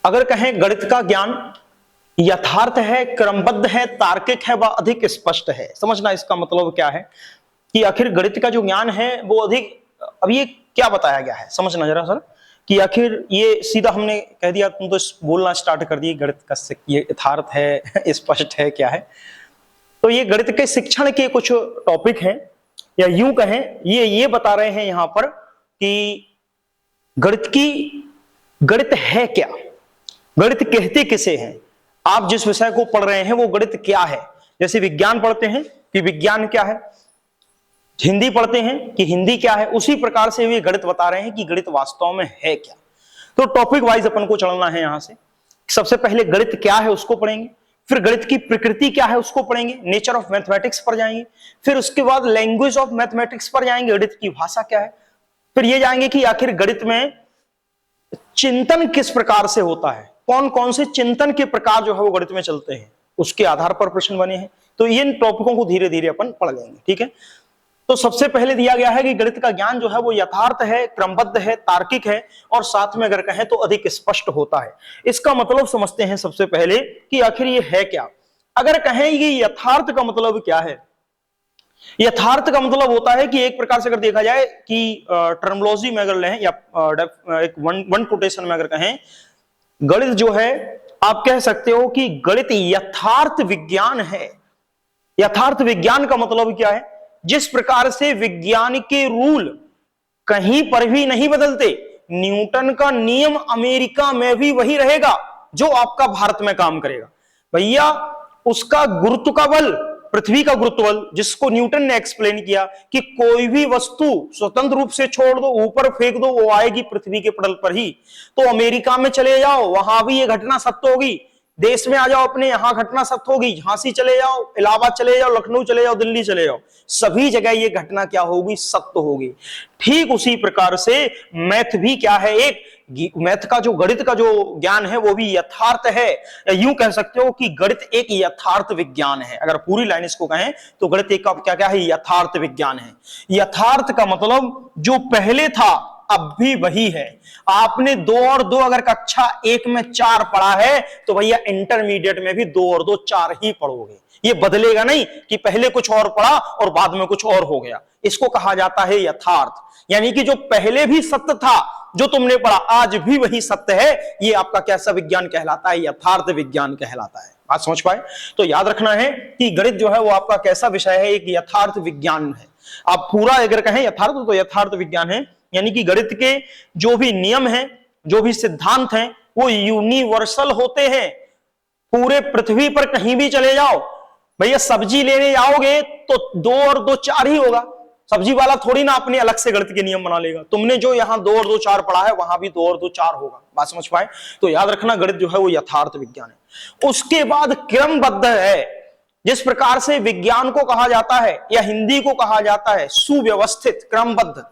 अगर कहें गणित का ज्ञान यथार्थ है, क्रमबद्ध है, तार्किक है व अधिक स्पष्ट है, समझना इसका मतलब क्या है कि आखिर गणित का जो ज्ञान है वो अधिक, अब ये क्या बताया गया है समझना जरा सर, कि आखिर ये सीधा हमने कह दिया, तुम तो बोलना स्टार्ट कर दिए गणित का ये यथार्थ है स्पष्ट है क्या है। तो ये गणित के शिक्षण के कुछ टॉपिक हैं, या यूं कहें ये बता रहे हैं यहां पर कि गणित है क्या, गणित कहते किसे हैं, आप जिस विषय को पढ़ रहे हैं वो गणित क्या है। जैसे विज्ञान पढ़ते हैं कि विज्ञान क्या है, हिंदी पढ़ते हैं कि हिंदी क्या है, उसी प्रकार से वे गणित बता रहे हैं कि गणित वास्तव में है क्या। तो टॉपिक वाइज अपन को चलना है यहां से। सबसे पहले गणित क्या है उसको पढ़ेंगे, फिर गणित की प्रकृति क्या है उसको पढ़ेंगे, नेचर ऑफ मैथमेटिक्स पर जाएंगे, फिर उसके बाद लैंग्वेज ऑफ मैथमेटिक्स पर जाएंगे, गणित की भाषा क्या है, फिर ये जाएंगे कि आखिर गणित में चिंतन किस प्रकार से होता है, कौन कौन से चिंतन के प्रकार जो है वो गणित में चलते हैं, उसके आधार पर प्रश्न बने हैं। तो इन टॉपिकों को धीरे धीरे अपन पढ़ लेंगे, ठीक है। तो सबसे पहले दिया गया है कि गणित का ज्ञान जो है वो यथार्थ है, क्रमबद्ध है, तार्किक है और साथ में अगर कहें तो अधिक स्पष्ट होता है। इसका मतलब समझते हैं सबसे पहले कि आखिर ये है क्या। अगर कहें ये यथार्थ का मतलब क्या है, यथार्थ का मतलब होता है कि एक प्रकार से अगर देखा जाए कि टर्मिनोलॉजी में अगर लें या एक वन कोटेशन में अगर कहें, गणित जो है आप कह सकते हो कि गणित यथार्थ विज्ञान है। यथार्थ विज्ञान का मतलब क्या है, जिस प्रकार से विज्ञान के रूल कहीं पर भी नहीं बदलते, न्यूटन का नियम अमेरिका में भी वही रहेगा जो आपका भारत में काम करेगा। भैया उसका गुरुत्व का बल, पृथ्वी का गुरुत्व बल, जिसको न्यूटन ने एक्सप्लेन किया कि कोई भी वस्तु स्वतंत्र रूप से छोड़ दो, ऊपर फेंक दो, वो आएगी पृथ्वी के पटल पर ही। तो अमेरिका में चले जाओ, वहां भी ये घटना सत्य होगी। देश में आ जाओ अपने, यहां घटना सत्य होगी। झांसी चले जाओ, इलाहाबाद चले जाओ, लखनऊ चले जाओ, दिल्ली चले जाओ, सभी जगह ये घटना क्या होगी, सत्य होगी। ठीक उसी प्रकार से मैथ भी क्या है, एक मैथ का जो गणित का जो ज्ञान है वो भी यथार्थ है, या यूं कह सकते हो कि गणित एक यथार्थ विज्ञान है। अगर पूरी लाइन इसको कहें तो गणित एक क्या क्या है, यथार्थ विज्ञान है। यथार्थ का मतलब जो पहले था अब भी वही है। आपने 2 और 2 अगर कक्षा 1 में 4 पढ़ा है तो भैया इंटरमीडिएट में भी 2 और 2 4 ही पढ़ोगे। ये बदलेगा नहीं कि पहले कुछ और पढ़ा और बाद में कुछ और हो गया। इसको कहा जाता है यथार्थ, यानी कि जो पहले भी सत्य था जो तुमने पढ़ा आज भी वही सत्य है। ये आपका कैसा विज्ञान कहलाता है, यथार्थ विज्ञान कहलाता है। बात समझ पाए? तो याद रखना है कि गणित जो है वो आपका कैसा विषय है, एक यथार्थ विज्ञान है। आप पूरा अगर कहें यथार्थ तो यथार्थ विज्ञान है, यानी कि गणित के जो भी नियम हैं, जो भी सिद्धांत हैं, वो यूनिवर्सल होते हैं। पूरे पृथ्वी पर कहीं भी चले जाओ, भैया सब्जी लेने जाओगे तो 2 और 2 4 ही होगा। सब्जी वाला थोड़ी ना अपने अलग से गणित के नियम बना लेगा। तुमने जो यहां 2 और 2 4 पढ़ा है वहां भी 2 और 2 4 होगा। बात समझ पाए? तो याद रखना गणित जो है वो यथार्थ विज्ञान है। उसके बाद क्रमबद्ध है, जिस प्रकार से विज्ञान को कहा जाता है या हिंदी को कहा जाता है सुव्यवस्थित, क्रमबद्ध,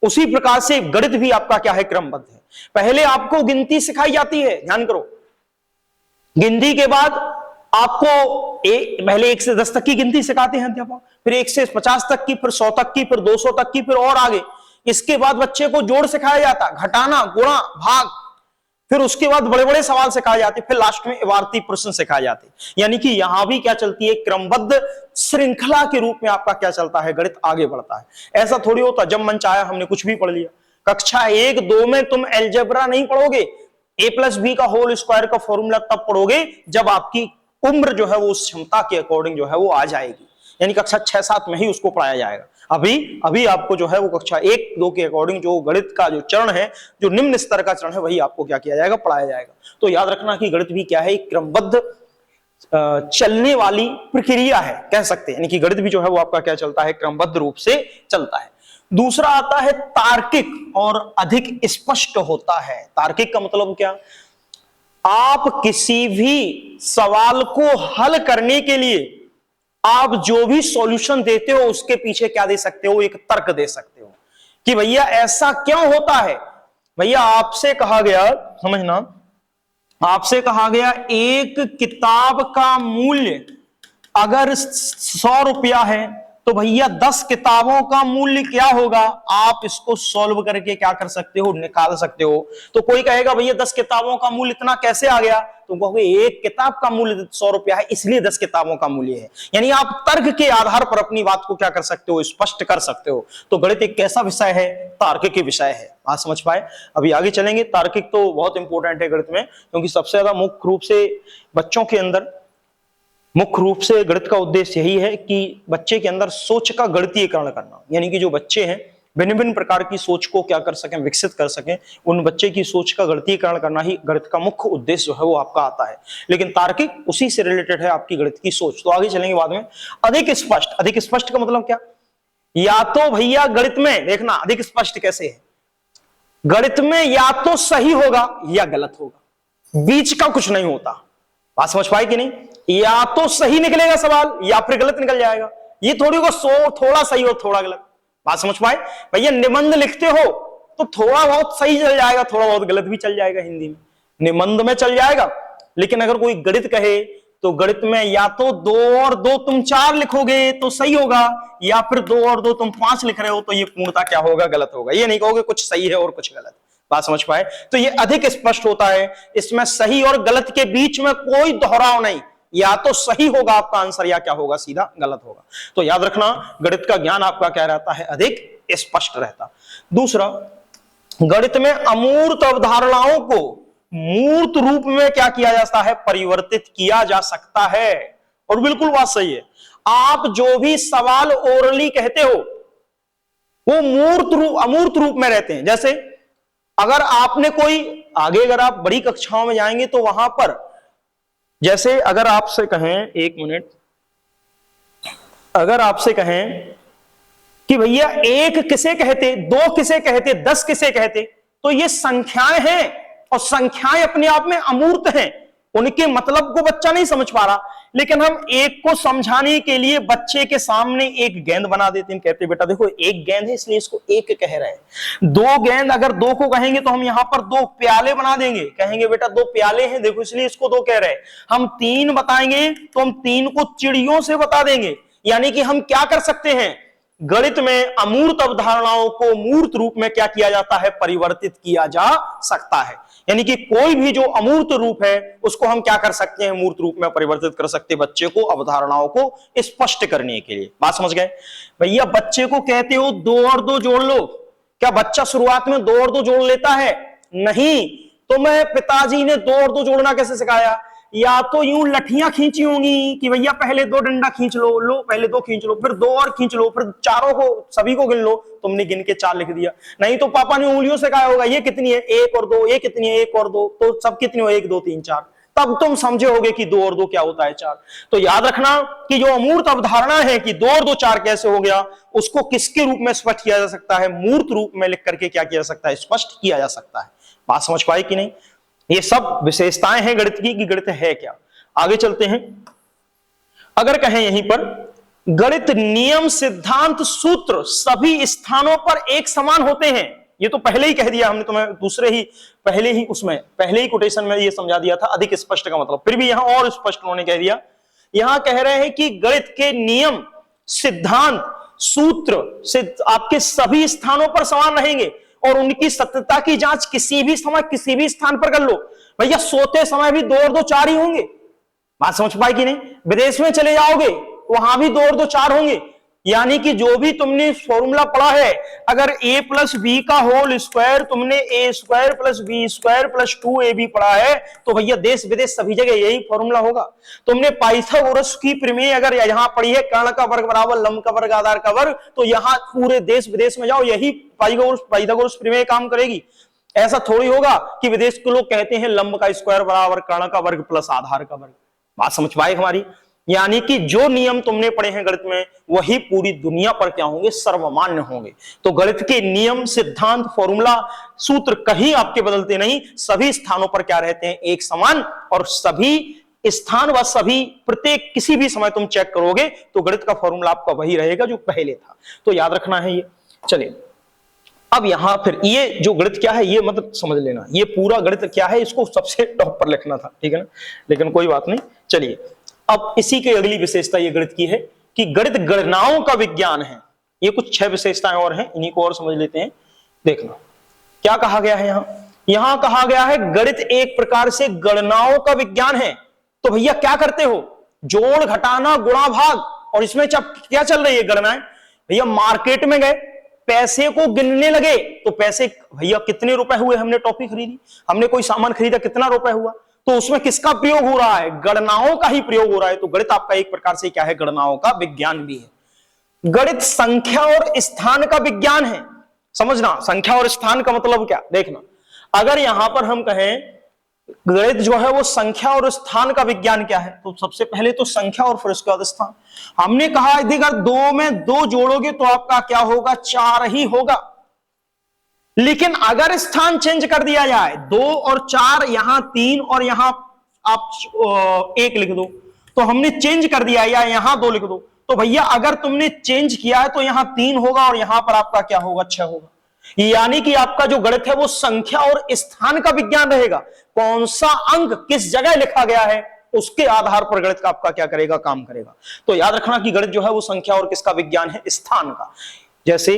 उसी प्रकार से गणित भी आपका क्या है, क्रमबद्ध है। पहले आपको गिनती सिखाई जाती है, ध्यान करो। गिनती के बाद आपको पहले 1 से 10 तक की गिनती सिखाते हैं अध्यापक, फिर 1 से 50 तक की, फिर 100 तक की, फिर 200 तक की, फिर और आगे। इसके बाद बच्चे को जोड़ सिखाया जाता, घटाना, गुणा, भाग, फिर उसके बाद बड़े बड़े सवाल सिखाए जाते, फिर लास्ट में इबारती प्रश्न सिखाए जाते। यानी कि यहां भी क्या चलती है, क्रमबद्ध श्रृंखला के रूप में आपका क्या चलता है, गणित आगे बढ़ता है। ऐसा थोड़ी होता जब मन चाहा हमने कुछ भी पढ़ लिया। कक्षा 1 2 में तुम एलजेब्रा नहीं पढ़ोगे, a+b का होल स्क्वायर का फॉर्मूला तब पढ़ोगे जब आपकी उम्र जो है वो उस क्षमता के अकॉर्डिंग जो है वो आ जाएगी, यानी कक्षा 6-7 में ही उसको पढ़ाया जाएगा। अभी आपको जो है वो कक्षा 1 2 के अकॉर्डिंग जो गणित का जो चरण है, जो निम्न स्तर का चरण है, वही आपको क्या किया जाएगा, पढ़ाया जाएगा। तो याद रखना कि गणित भी क्या है, एक क्रमबद्ध चलने वाली प्रक्रिया है कह सकते हैं, यानी कि गणित भी जो है वो आपका क्या चलता है, क्रमबद्ध रूप से चलता है। दूसरा आता है तार्किक और अधिक स्पष्ट होता है। तार्किक का मतलब क्या, आप किसी भी सवाल को हल करने के लिए आप जो भी सॉल्यूशन देते हो उसके पीछे क्या दे सकते हो, एक तर्क दे सकते हो कि भैया ऐसा क्यों होता है। भैया आपसे कहा गया, समझना, आपसे कहा गया एक किताब का मूल्य अगर 100 रुपया है तो भैया 10 किताबों का मूल्य क्या होगा, आप इसको सॉल्व करके क्या कर सकते हो, निकाल सकते हो। तो कोई कहेगा भैया 10 किताबों का मूल्य इतना कैसे आ गया, तुम कहोगे एक किताब का मूल्य 100 रुपया है इसलिए 10 किताबों का मूल्य है। यानी आप तर्क के आधार पर अपनी बात को क्या कर सकते हो, स्पष्ट कर सकते हो। तो गणित एक कैसा विषय है, तार्किक विषय है। बात समझ पाए। अभी आगे चलेंगे। तार्किक तो बहुत इंपॉर्टेंट है गणित में, क्योंकि सबसे ज्यादा मुख्य रूप से बच्चों के अंदर, मुख्य रूप से गणित का उद्देश्य यही है कि बच्चे के अंदर सोच का गणितीयकरण करना। यानी कि जो बच्चे हैं भिन्न भिन्न प्रकार की सोच को क्या कर सकें, विकसित कर सकें, उन बच्चे की सोच का गणितीयकरण करना ही गणित का मुख्य उद्देश्य जो है वो आपका आता है। लेकिन तार्किक उसी से रिलेटेड है आपकी गणित की सोच। तो आगे चलेंगे बाद में। अधिक स्पष्ट, अधिक स्पष्ट का मतलब क्या, या तो भैया गणित में देखना अधिक स्पष्ट कैसे है, गणित में या तो सही होगा या गलत होगा, बीच का कुछ नहीं होता। बात समझ पाए कि नहीं, या तो सही निकलेगा सवाल या फिर गलत निकल जाएगा। ये थोड़ी को थोड़ा सही और थोड़ा गलत। बात समझ पाए भैया, निबंध लिखते हो तो थोड़ा बहुत सही चल जाएगा, थोड़ा बहुत गलत भी चल जाएगा। हिंदी में निबंध में चल जाएगा। लेकिन अगर कोई गणित कहे तो गणित में या तो 2 और 2 तुम 4 लिखोगे तो सही होगा, या फिर 2 और 2 तुम 5 लिख रहे हो तो ये पूर्णतः क्या होगा, गलत होगा। ये नहीं कहोगे कुछ सही है और कुछ गलत। बात समझ पाए। तो ये अधिक स्पष्ट होता है, इसमें सही और गलत के बीच में कोई दोहराव नहीं, या तो सही होगा आपका आंसर या क्या होगा, सीधा गलत होगा। तो याद रखना गणित का ज्ञान आपका क्या रहता है, अधिक स्पष्ट रहता। दूसरा, गणित में अमूर्त अवधारणाओं को मूर्त रूप में क्या किया जाता है, परिवर्तित किया जा सकता है। और बिल्कुल बात सही है, आप जो भी सवाल ओरली कहते हो वो मूर्त रूप अमूर्त रूप में रहते हैं। जैसे अगर आपने कोई आगे, अगर आप बड़ी कक्षाओं में जाएंगे तो वहां पर जैसे अगर आपसे कहें, एक मिनट, अगर आपसे कहें कि भैया 1 किसे कहते, 2 किसे कहते, 10 किसे कहते, तो ये संख्याएं हैं और संख्याएं अपने आप में अमूर्त हैं, उनके मतलब को बच्चा नहीं समझ पा रहा। लेकिन हम एक को समझाने के लिए बच्चे के सामने एक गेंद बना देते हैं, कहते बेटा देखो एक गेंद है इसलिए इसको एक कह रहे हैं। 2 गेंद, अगर 2 को कहेंगे तो हम यहां पर 2 प्याले बना देंगे, कहेंगे बेटा 2 प्याले हैं देखो इसलिए इसको 2 कह रहे हैं। हम 3 बताएंगे तो हम 3 को चिड़ियों से बता देंगे। यानी कि हम क्या कर सकते हैं, गणित में अमूर्त अवधारणाओं को मूर्त रूप में क्या किया जाता है, परिवर्तित किया जा सकता है। यानी कि कोई भी जो अमूर्त रूप है उसको हम क्या कर सकते हैं, मूर्त रूप में परिवर्तित कर सकते हैं, बच्चे को अवधारणाओं को स्पष्ट करने के लिए। बात समझ गए भैया। बच्चे को कहते हो 2 और 2 जोड़ लो, क्या बच्चा शुरुआत में 2 और 2 जोड़ लेता है, नहीं। तो मैं पिताजी ने 2 और 2 जोड़ना कैसे सिखाया, या तो यूं लठियां खींची होंगी कि भैया पहले 2 डंडा खींच लो, लो पहले 2 खींच लो, फिर 2 और खींच लो, फिर चारों को सभी को गिन लो, तुमने गिन के 4 लिख दिया। नहीं तो पापा ने उंगलियों से कहा होगा ये कितनी है, 1 और 2, ये कितनी है 1 और 2, तो सब कितनी हो 1 2 3 4, तब तुम समझे होगे कि 2 और 2 क्या होता है, 4। तो याद रखना कि जो अमूर्त अवधारणा है कि 2 और 2 4 कैसे हो गया, उसको किसके रूप में स्पष्ट किया जा सकता है, मूर्त रूप में लिख करके क्या किया जा सकता है, स्पष्ट किया जा सकता है। बात समझ पाए कि नहीं। ये सब विशेषताएं हैं गणित की कि गणित है क्या। आगे चलते हैं। अगर कहें यहीं पर गणित नियम सिद्धांत सूत्र सभी स्थानों पर एक समान होते हैं, ये तो पहले ही कह दिया हमने तुम्हें, पहले ही कोटेशन में ये समझा दिया था अधिक स्पष्ट का मतलब, फिर भी यहां और स्पष्ट उन्होंने कह दिया। यहां कह रहे हैं कि गणित के नियम सिद्धांत सूत्र से आपके सभी स्थानों पर समान रहेंगे और उनकी सत्यता की जांच किसी भी समय किसी भी स्थान पर कर लो। भैया सोते समय भी 2 और 2 4 ही होंगे। बात समझ पाई कि नहीं। विदेश में चले जाओगे वहां भी 2 और 2 4 होंगे। यानी कि जो भी तुमने फॉर्मूला पढ़ा है, अगर a प्लस बी का होल स्क्वायर तुमने a square plus B square plus 2ab पढ़ा है, तो भैया देश विदेश सभी जगह यही फॉर्मूला होगा। तुमने पाइथागोरस की प्रमेय अगर यहां पढ़ी है, कर्ण का वर्ग बराबर लंब का वर्ग आधार का वर्ग, तो यहां पूरे देश विदेश में जाओ यही पाइथागोरस प्रमेय काम करेगी। ऐसा थोड़ी होगा कि विदेश के लोग कहते हैं लंब का स्क्वायर बराबर कर्ण का वर्ग प्लस आधार का वर्ग। बात समझ पाए हमारी। यानी कि जो नियम तुमने पढ़े हैं गणित में वही पूरी दुनिया पर क्या होंगे, सर्वमान्य होंगे। तो गणित के नियम सिद्धांत फॉर्मूला सूत्र कहीं आपके बदलते नहीं, सभी स्थानों पर क्या रहते हैं, एक समान। और सभी स्थान व सभी प्रत्येक किसी भी समय तुम चेक करोगे तो गणित का फॉर्मूला आपका वही रहेगा जो पहले था। तो याद रखना है ये। चलिए अब यहां फिर ये जो गणित क्या है ये मतलब समझ लेना, ये पूरा गणित क्या है इसको सबसे टॉप पर लिखना था, ठीक है ना, लेकिन कोई बात नहीं। चलिए अब इसी की अगली विशेषता ये गणित की है कि गणित गणनाओं का विज्ञान है। ये कुछ 6 विशेषताएं और हैं, इन्हीं को और समझ लेते हैं। देखना क्या कहा गया है यहां कहा गया है गणित एक प्रकार से गणनाओं का विज्ञान है। तो भैया क्या करते हो, जोड़ घटाना गुणा भाग, और इसमें क्या चल रही है गणनाएं। भैया मार्केट में गए, पैसे को गिनने लगे, तो पैसे भैया कितने रुपए हुए, हमने टॉफी खरीदी, हमने कोई सामान खरीदा, कितना रुपए हुआ, तो उसमें किसका प्रयोग हो रहा है, गणनाओं का ही प्रयोग हो रहा है। तो गणित आपका एक प्रकार से क्या है, गणनाओं का विज्ञान भी है। गणित संख्या और स्थान का विज्ञान है। समझना, संख्या और स्थान का मतलब क्या, देखना, अगर यहां पर हम कहें गणित जो है वो संख्या और स्थान का विज्ञान क्या है, तो सबसे पहले तो संख्या और फिर उसके बाद स्थान। हमने कहा यदि अगर 2 में 2 जोड़ोगे तो आपका क्या होगा, 4 ही होगा। लेकिन अगर स्थान चेंज कर दिया जाए, 2 और 4, यहां 3 और यहां आप 1 लिख दो, तो हमने चेंज कर दिया, या यहां 2 लिख दो, तो भैया अगर तुमने चेंज किया है तो यहां 3 होगा और यहां पर आपका क्या होगा, 6 होगा। यानी कि आपका जो गणित है वो संख्या और स्थान का विज्ञान रहेगा। कौन सा अंक किस जगह लिखा गया है उसके आधार पर गणित का आपका क्या करेगा, काम करेगा। तो याद रखना कि गणित जो है वो संख्या और किसका विज्ञान है, स्थान का। जैसे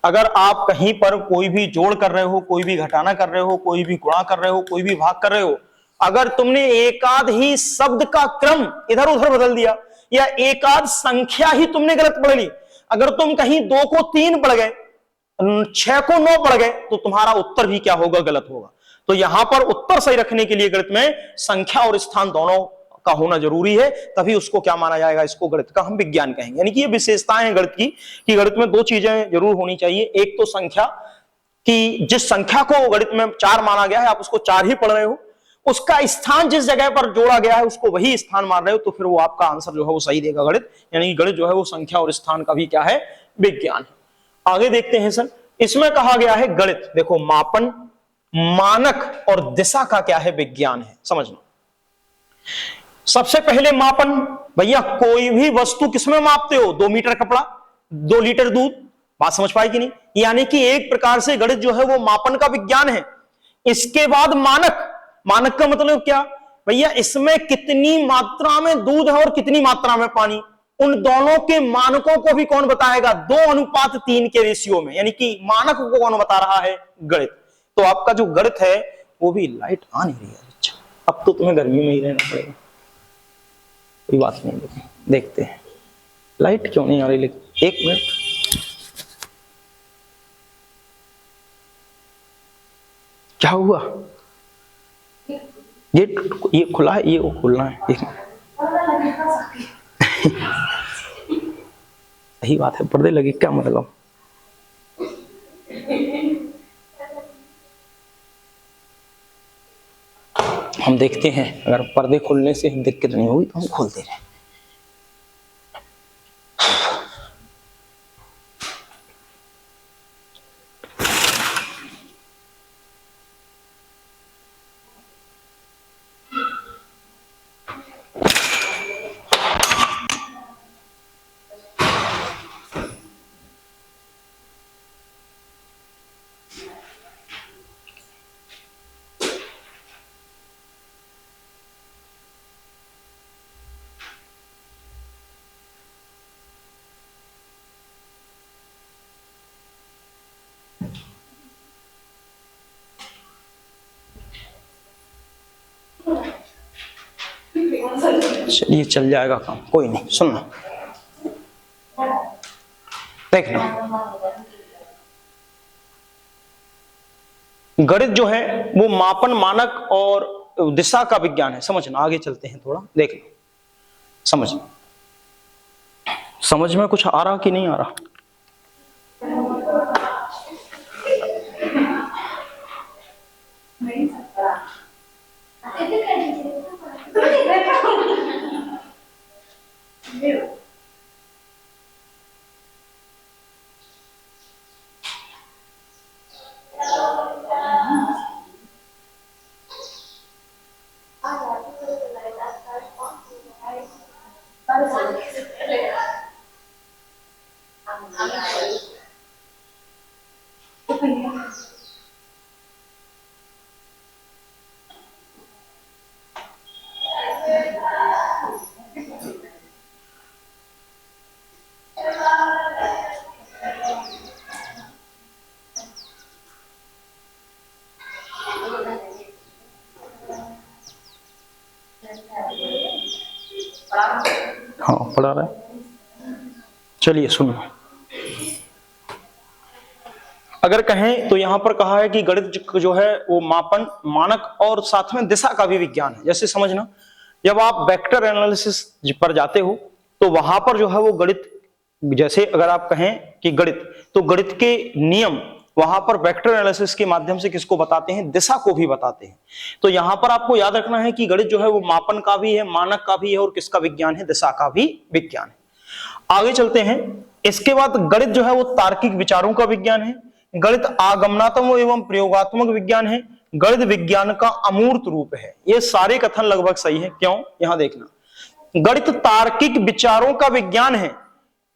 अगर आप कहीं पर कोई भी जोड़ कर रहे हो, कोई भी घटाना कर रहे हो, कोई भी गुणा कर रहे हो, कोई भी भाग कर रहे हो, अगर तुमने एकाध ही शब्द का क्रम इधर उधर बदल दिया, या एकाध संख्या ही तुमने गलत पढ़ ली, अगर तुम कहीं 2 को 3 पढ़ गए, 6 को 9 पढ़ गए, तो तुम्हारा उत्तर भी क्या होगा, गलत होगा। तो यहां पर उत्तर सही रखने के लिए गणित में संख्या और स्थान दोनों का होना जरूरी है, तभी उसको क्या माना जाएगा, इसको गणित का हम विज्ञान कहेंगे। यानी कि ये विशेषताएं हैं गणित की, कि गणित में 2 चीजें जरूर होनी चाहिए। एक तो संख्या, कि जिस संख्या को गणित में 4 माना गया है, आप उसको 4 ही पढ़ रहे हो, उसका स्थान जिस जगह पर जोड़ा गया है उसको वही स्थान मान रहे हो, तो फिर वो आपका आंसर जो है वो सही देगा गणित। यानी कि गणित जो है वो संख्या और स्थान का भी क्या है, विज्ञान है। आगे देखते हैं सर, इसमें कहा गया है गणित, देखो मापन, मानक और दिशा का क्या है, विज्ञान है। समझना, सबसे पहले मापन, भैया कोई भी वस्तु किसमें मापते हो, 2 मीटर कपड़ा, 2 लीटर दूध, बात समझ पाई कि नहीं। यानी कि एक प्रकार से गणित जो है वो मापन का विज्ञान है। इसके बाद मानक, मानक का मतलब क्या, भैया इसमें कितनी मात्रा में दूध है और कितनी मात्रा में पानी, उन दोनों के मानकों को भी कौन बताएगा, 2:3 के रेशियो में। यानी कि मानक को कौन बता रहा है, गणित। तो आपका जो गणित है वो भी, लाइट आ नहीं रही है, अच्छा अब तो तुम्हें गर्मी में ही रहना पड़ेगा, कोई बात नहीं, देखते हैं लाइट क्यों नहीं आ रही। लेकिन 1 मिनट, क्या हुआ, ये खुला है, ये खुलना है, सही बात है, पर्दे लगे क्या मतलब। हम देखते हैं, अगर पर्दे खुलने से दिक्कत नहीं होगी तो हम खोल दे रहे हैं। चलिए चल जाएगा काम, कोई नहीं। सुनना, देखना, गणित जो है वो मापन, मानक और दिशा का विज्ञान है। समझना, आगे चलते हैं थोड़ा, देखना, समझ में कुछ आ रहा कि नहीं आ रहा। हाँ पढ़ा रहा है, चलिए सुनो। अगर कहें तो यहां पर कहा है कि गणित जो है वो मापन, मानक और साथ में दिशा का भी विज्ञान है। जैसे समझना, जब आप वेक्टर एनालिसिस पर जाते हो तो वहां पर जो है वो गणित, जैसे अगर आप कहें कि गणित, तो गणित के नियम वहां पर वेक्टर एनालिसिस के माध्यम से किसको बताते हैं, दिशा को भी बताते हैं। तो यहां पर आपको याद रखना है कि गणित जो है वो मापन का भी है, मानक का भी है और किसका विज्ञान है, दिशा का भी विज्ञान है। आगे चलते हैं। इसके बाद गणित जो है वो तार्किक विचारों का विज्ञान है। गणित आगमनात्मक एवं प्रयोगात्मक विज्ञान है। गणित विज्ञान का अमूर्त रूप है। ये सारे कथन लगभग सही है। क्यों, यहां देखना, गणित तार्किक विचारों का विज्ञान है।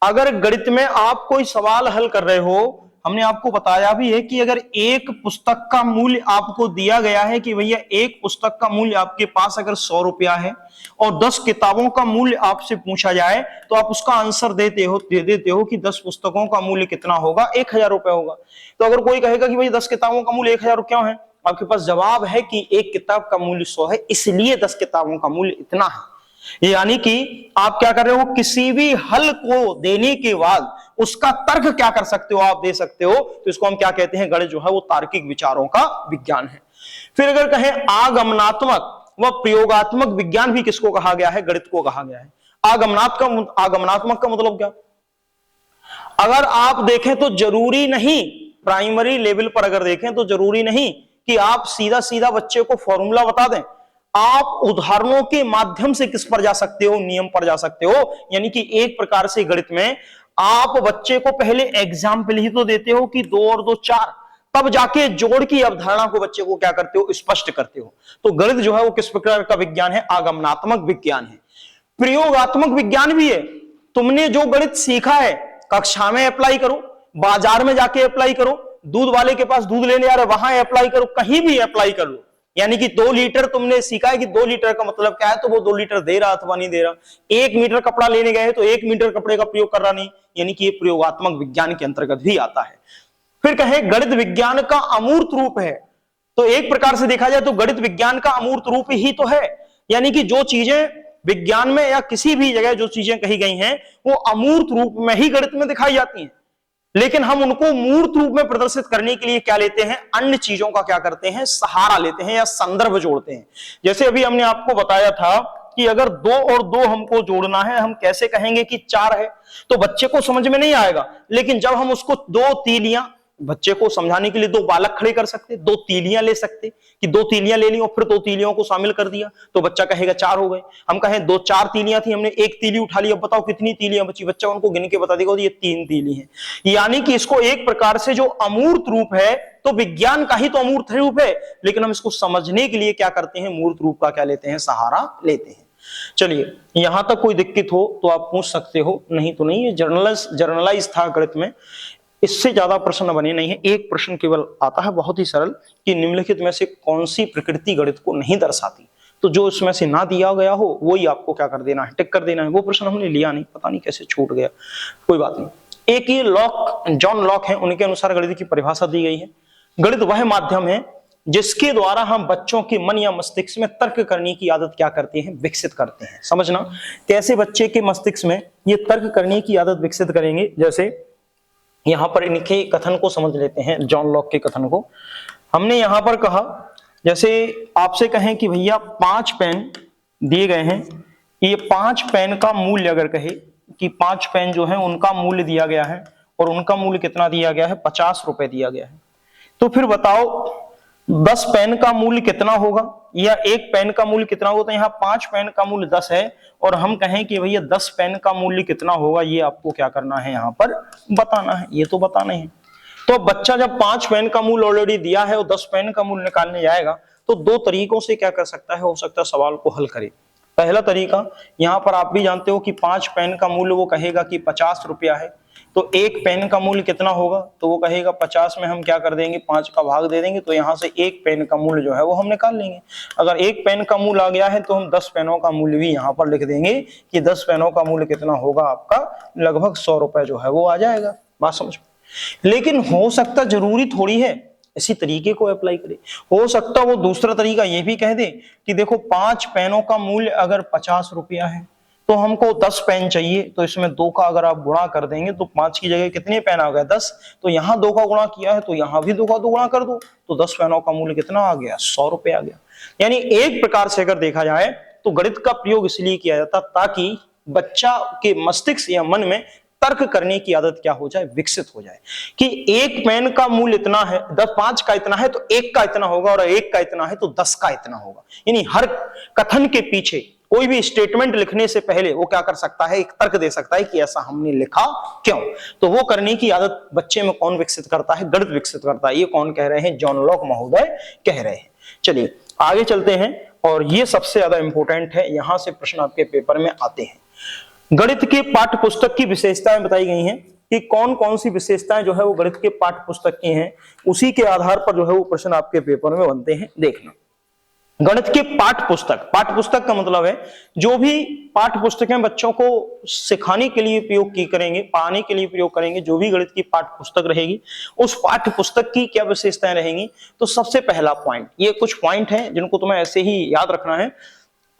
अगर गणित में आप कोई सवाल हल कर रहे हो, हमने आपको बताया भी है कि अगर एक पुस्तक का मूल्य आपको दिया गया है कि भैया एक पुस्तक का मूल्य आपके पास अगर 100 रुपया है और 10 किताबों का मूल्य आपसे पूछा जाए तो आप उसका आंसर दे देते हो कि 10 पुस्तकों का मूल्य कितना होगा, 1000 रुपया होगा। तो अगर कोई कहेगा कि भाई 10 किताबों का मूल्य 1000 क्यों है, आपके पास जवाब है कि एक किताब का मूल्य 100 है, इसलिए 10 किताबों का मूल्य इतना है। यानी कि आप क्या कर रहे हो, किसी भी हल को देने के बाद उसका तर्क क्या कर सकते हो, आप दे सकते हो। तो इसको हम क्या कहते हैं, गणित जो है वो तार्किक विचारों का विज्ञान है। फिर अगर कहें आगमनात्मक व प्रयोगात्मक विज्ञान भी किसको कहा गया है, गणित को कहा गया है। आगमनात्मक का मतलब क्या, अगर आप देखें तो जरूरी नहीं, प्राइमरी लेवल पर अगर देखें तो जरूरी नहीं कि आप सीधा सीधा बच्चे को फॉर्मूला बता दें। आप उदाहरणों के माध्यम से किस पर जा सकते हो, नियम पर जा सकते हो। यानी कि एक प्रकार से गणित में आप बच्चे को पहले एग्जाम्पल ही तो देते हो कि 2 और 2 4, तब जाके जोड़ की अवधारणा को बच्चे को क्या करते हो, स्पष्ट करते हो। तो गणित जो है वो किस प्रकार का विज्ञान है, आगमनात्मक विज्ञान है। प्रयोगात्मक विज्ञान भी है। तुमने जो गणित सीखा है कक्षा में अप्लाई करो, बाजार में जाके अप्लाई करो, दूध वाले के पास दूध लेने आ रहे वहां अप्लाई करो, कहीं भी अप्लाई कर लो। यानी कि 2 लीटर तुमने सीखा है कि 2 लीटर का मतलब क्या है, तो वो 2 लीटर दे रहा अथवा नहीं दे रहा। 1 मीटर कपड़ा लेने गए तो 1 मीटर कपड़े का प्रयोग कर रहा नहीं, यानी कि ये प्रयोगात्मक विज्ञान के अंतर्गत भी आता है। फिर कहें गणित विज्ञान का अमूर्त रूप है, तो एक प्रकार से देखा जाए तो गणित विज्ञान का अमूर्त रूप ही तो है। यानी कि जो चीजें विज्ञान में या किसी भी जगह जो चीजें कही गई हैं वो अमूर्त रूप में ही गणित में दिखाई जाती हैं, लेकिन हम उनको मूर्त रूप में प्रदर्शित करने के लिए क्या लेते हैं, अन्य चीजों का क्या करते हैं, सहारा लेते हैं या संदर्भ जोड़ते हैं। जैसे अभी हमने आपको बताया था कि अगर 2 और 2 हमको जोड़ना है, हम कैसे कहेंगे कि 4 है, तो बच्चे को समझ में नहीं आएगा। लेकिन जब हम उसको 2 तीलियां, बच्चे को समझाने के लिए 2 बालक खड़े कर सकते, 2 तीलियां ले सकते कि 2 तीलियां ले ली और फिर 2 तीलियों को शामिल कर दिया तो बच्चा कहेगा 4 हो गए। हम कहें 2 4 तीलियां थी, हमने 1 तीली उठा ली, अब बताओ कितनी तीलियां बची, बच्चा उनको गिन के बता देगा ये 3 तीली है। यानी कि इसको एक प्रकार से जो अमूर्त रूप है, तो विज्ञान का ही तो अमूर्त रूप है, लेकिन हम इसको समझने के लिए क्या करते हैं, मूर्त रूप का क्या लेते हैं, सहारा लेते हैं। चलिए, यहां तक कोई दिक्कत हो तो आप पूछ सकते हो, नहीं तो नहीं। ये जर्नलाइज था गणित में, इससे ज्यादा प्रश्न बने नहीं है। एक प्रश्न केवल आता है बहुत ही सरल कि निम्नलिखित में से कौन सी प्रकृति गणित को नहीं दर्शाती, तो जो इसमें से ना दिया गया हो वही आपको क्या कर देना है, टिक कर देना है। वो प्रश्न हमने लिया नहीं, पता नहीं कैसे छूट गया, कोई बात नहीं। एक ये जॉन लॉक है, उनके अनुसार गणित की परिभाषा दी गई है, गणित वह माध्यम है जिसके द्वारा हम बच्चों के मन या मस्तिष्क में तर्क करने की आदत क्या करते हैं, विकसित करते हैं। समझना, कैसे बच्चे के मस्तिष्क में ये तर्क करने की आदत विकसित करेंगे। जैसे यहां पर इनके कथन को समझ लेते हैं, जॉन लॉक के कथन को। हमने यहां पर कहा, जैसे आपसे कहें कि भैया 5 पेन दिए गए हैं, ये 5 पेन का मूल्य अगर कहे कि 5 पेन जो है उनका मूल्य दिया गया है और उनका मूल्य कितना दिया गया है, 50 रुपए दिया गया है, तो फिर बताओ 10 पेन का मूल्य कितना होगा या 1 पेन का मूल्य कितना होगा। तो यहाँ 5 पेन का मूल्य 10 है और हम कहें कि भैया 10 पेन का मूल्य कितना होगा, ये आपको क्या करना है, यहाँ पर बताना है। ये तो बताना है। तो बच्चा जब 5 पेन का मूल्य ऑलरेडी दिया है और 10 पेन का मूल्य निकालने जाएगा तो 2 तरीकों से क्या कर सकता है, हो सकता है सवाल को हल करे। पहला तरीका, यहाँ पर आप भी जानते हो कि 5 पेन का मूल्य वो कहेगा कि 50 रुपया है, तो 1 पेन का मूल्य कितना होगा, तो वो कहेगा 50 में हम क्या कर देंगे, 5 का भाग दे देंगे, तो यहाँ से 1 पेन का मूल्य जो है वो हम निकाल लेंगे। अगर 1 पेन का मूल्य आ गया है तो हम 10 पेनों का मूल्य भी यहाँ पर लिख देंगे कि 10 पेनों का मूल्य कितना होगा, आपका लगभग 100 रुपए जो है वो आ जाएगा। बात समझ। लेकिन हो सकता, जरूरी थोड़ी है इसी तरीके को अप्लाई करे, हो सकता वो दूसरा तरीका ये भी कह दे कि देखो 5 पेनों का मूल्य अगर 50 रुपया है तो हमको 10 पेन चाहिए, तो इसमें 2 का अगर आप गुणा कर देंगे तो 5 की जगह कितने पेन आ गए 10। तो यहाँ 2 का गुणा किया है तो यहाँ भी 2 का 2 गुणा कर दो, तो 10 पेनों का मूल्य कितना आ गया, 100 रुपए आ गया। यानी एक प्रकार से अगर देखा जाए तो गणित का प्रयोग इसलिए किया जाता ताकि बच्चा के मस्तिष्क या मन में तर्क करने की आदत क्या हो जाए, विकसित हो जाए कि एक पेन का मूल्य इतना है, 5 का इतना है तो 1 का इतना होगा, और 1 का इतना है तो 10 का इतना होगा। यानी हर कथन के पीछे, कोई भी स्टेटमेंट लिखने से पहले वो क्या कर सकता है, एक तर्क दे सकता है कि ऐसा हमने लिखा क्यों। तो वो करने की आदत बच्चे में कौन विकसित करता है, गणित विकसित करता है। ये कौन कह रहे हैं, जॉन लॉक महोदय कह रहे हैं। चलिए आगे चलते हैं, और ये सबसे ज्यादा इंपॉर्टेंट है, यहां से प्रश्न आपके पेपर में आते हैं। गणित के पाठ्य पुस्तक की विशेषताएं बताई गई हैं कि कौन कौन सी विशेषताएं जो है वो गणित के पाठ्य पुस्तक की हैं, उसी के आधार पर जो है वो प्रश्न आपके पेपर में बनते हैं। देखना, गणित के पाठ्य पुस्तक का मतलब है जो भी पाठ्य पुस्तकें बच्चों को सिखाने के लिए प्रयोग की करेंगे, पढ़ाने के लिए प्रयोग करेंगे, जो भी गणित की पाठ्य पुस्तक रहेगी उस पाठ्य पुस्तक की क्या विशेषताएं रहेंगी। तो सबसे पहला पॉइंट, ये कुछ पॉइंट हैं जिनको तुम्हें ऐसे ही याद रखना है।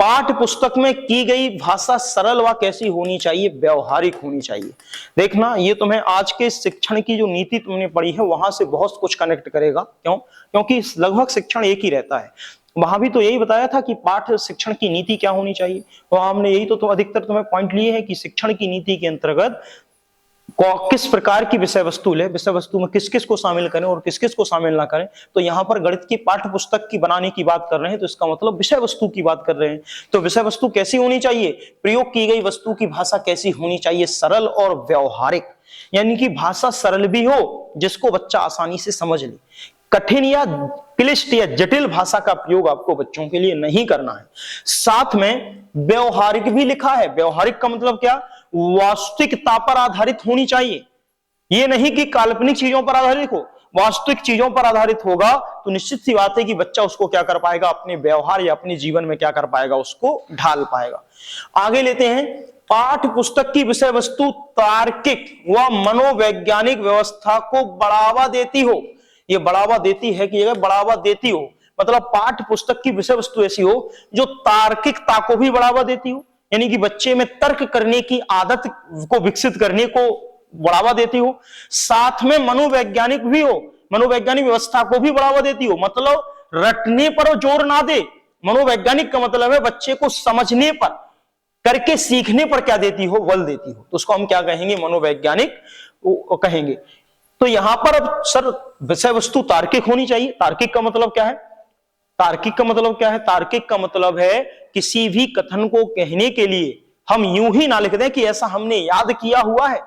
पाठ्य पुस्तक में की गई भाषा सरल व कैसी होनी चाहिए, व्यवहारिक होनी चाहिए। देखना, ये तुम्हें आज के शिक्षण की जो नीति तुमने पढ़ी है वहां से बहुत कुछ कनेक्ट करेगा। क्यों? क्योंकि लगभग शिक्षण एक ही रहता है। वहां भी तो यही बताया था कि पाठ्य शिक्षण की नीति क्या होनी चाहिए, तो हमने यही तो अधिकतर तुम्हें पॉइंट लिए हैं कि शिक्षण की नीति के अंतर्गत किस प्रकार की विषय वस्तु ले, विषय वस्तु में किस किस को शामिल करें और किस किस को शामिल ना करें। तो यहाँ पर गणित की पाठ्य पुस्तक की बनाने की बात कर रहे हैं, तो इसका मतलब विषय वस्तु की बात कर रहे हैं। तो विषय वस्तु कैसी होनी चाहिए, प्रयोग की गई वस्तु की भाषा कैसी होनी चाहिए, सरल और व्यवहारिक। यानी कि भाषा सरल भी हो जिसको बच्चा आसानी से समझ ले, कठिन या क्लिष्ट या जटिल भाषा का प्रयोग आपको बच्चों के लिए नहीं करना है। साथ में व्यवहारिक भी लिखा है। व्यवहारिक का मतलब क्या, वास्तविकता पर आधारित होनी चाहिए। ये नहीं कि काल्पनिक चीजों पर आधारित हो, वास्तविक चीजों पर आधारित होगा तो निश्चित सी बात है कि बच्चा उसको क्या कर पाएगा, अपने व्यवहार या अपने जीवन में क्या कर पाएगा, उसको ढाल पाएगा। आगे लेते हैं, पाठ्य पुस्तक की विषय वस्तु तार्किक व मनोवैज्ञानिक व्यवस्था को बढ़ावा देती हो। ये बढ़ावा देती है कि अगर बढ़ावा देती हो मतलब पाठ्य पुस्तक की विषय वस्तु ऐसी हो जो तार्किकता को भी बढ़ावा देती हो, यानी कि बच्चे में तर्क करने की आदत को विकसित करने को बढ़ावा देती हो। साथ में मनोवैज्ञानिक भी हो, मनोवैज्ञानिक व्यवस्था को भी बढ़ावा देती हो, मतलब रटने पर जोर ना दे। मनोवैज्ञानिक का मतलब है बच्चे को समझने पर, करके सीखने पर क्या देती हो, बल देती हो। तो उसको हम क्या कहेंगे, मनोवैज्ञानिक कहेंगे। तो यहां पर अब सर विषय वस्तु तार्किक होनी चाहिए। तार्किक का मतलब क्या है, तार्किक का मतलब क्या है, तार्किक का मतलब है किसी भी कथन को कहने के लिए हम यूं ही ना लिख दें कि ऐसा हमने याद किया हुआ है।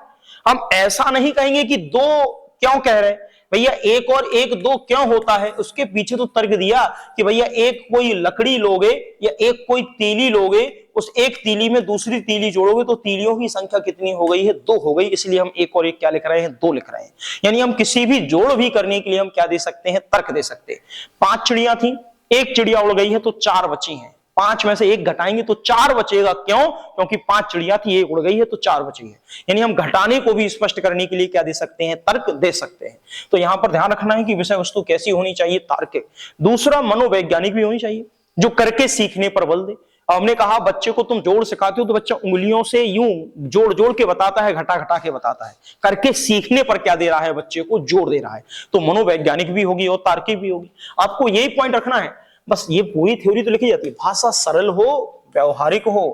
हम ऐसा नहीं कहेंगे कि 2 क्यों कह रहे हैं भैया, 1 और 1 2 क्यों होता है, उसके पीछे तो तर्क दिया कि भैया एक कोई लकड़ी लोगे या एक कोई तीली लोगे, उस एक तीली में दूसरी तीली जोड़ोगे तो तीलियों की संख्या कितनी हो गई है, 2 हो गई, इसलिए हम 1 और 1 क्या लिख रहे हैं, 2 लिख रहे हैं। यानी हम किसी भी जोड़ भी करने के लिए हम क्या दे सकते हैं, तर्क दे सकते हैं। 5 चिड़िया थी, 1 चिड़िया उड़ गई है तो 4 बची हैं, 5 में से 1 घटाएंगे तो 4 बचेगा। क्यों? क्योंकि 5 चिड़िया थी, 1 उड़ गई है तो 4 बची है। यानी हम घटाने को भी स्पष्ट करने के लिए क्या दे सकते हैं, तर्क दे सकते हैं। तो यहां पर ध्यान रखना है कि विषय वस्तु कैसी होनी चाहिए, तार्किक। दूसरा, मनोवैज्ञानिक भी होनी चाहिए, जो करके सीखने पर बल दे। हमने कहा बच्चे को तुम जोड़ सिखाते हो तो बच्चा उंगलियों से यूं जोड़ जोड़ के बताता है, घटा घटा के बताता है, करके सीखने पर क्या दे रहा है, बच्चे को जोड़ दे रहा है। तो मनोवैज्ञानिक भी होगी और तार्किक भी होगी। आपको यही पॉइंट रखना है, बस ये पूरी थ्योरी तो लिखी जाती है, भाषा सरल हो, व्यवहारिक हो,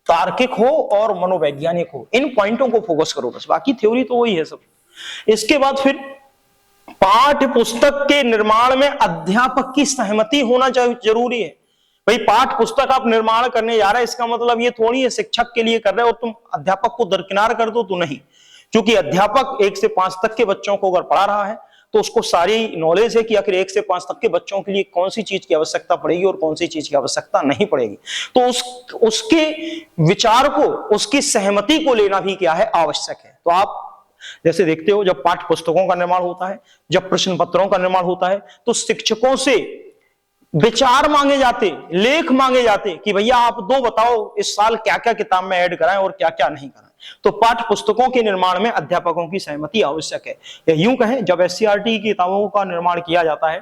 तार्किक हो और मनोवैज्ञानिक हो। इन पॉइंटों को फोकस करो बस, बाकी थ्योरी तो वही है सब। इसके बाद फिर पाठ्य पुस्तक के निर्माण में अध्यापक की सहमति होना जरूरी है। भाई पाठ्य पुस्तक आप निर्माण करने जा रहे हैं, इसका मतलब ये थोड़ी है शिक्षक के लिए कर रहे हो और तुम अध्यापक को दरकिनार कर दो, तो नहीं। क्योंकि अध्यापक 1 से 5 तक के बच्चों को अगर पढ़ा रहा है तो उसको सारी नॉलेज है कि आखिर 1 से 5 तक के बच्चों के लिए कौन सी चीज की आवश्यकता पड़ेगी और कौन सी चीज की आवश्यकता नहीं पड़ेगी। तो उसके विचार को, उसकी सहमति को लेना भी क्या है, आवश्यक है। तो आप जैसे देखते हो जब पाठ्य पुस्तकों का निर्माण होता है, जब प्रश्न पत्रों का निर्माण होता है, तो शिक्षकों से विचार मांगे जाते, लेख मांगे जाते कि भैया आप 2 बताओ इस साल क्या क्या किताब में ऐड कराएं और क्या क्या नहीं कराएं। तो पाठ्य पुस्तकों के निर्माण में अध्यापकों की सहमति आवश्यक है। या यूं कहें, जब एससीईआरटी की किताबों का निर्माण किया जाता है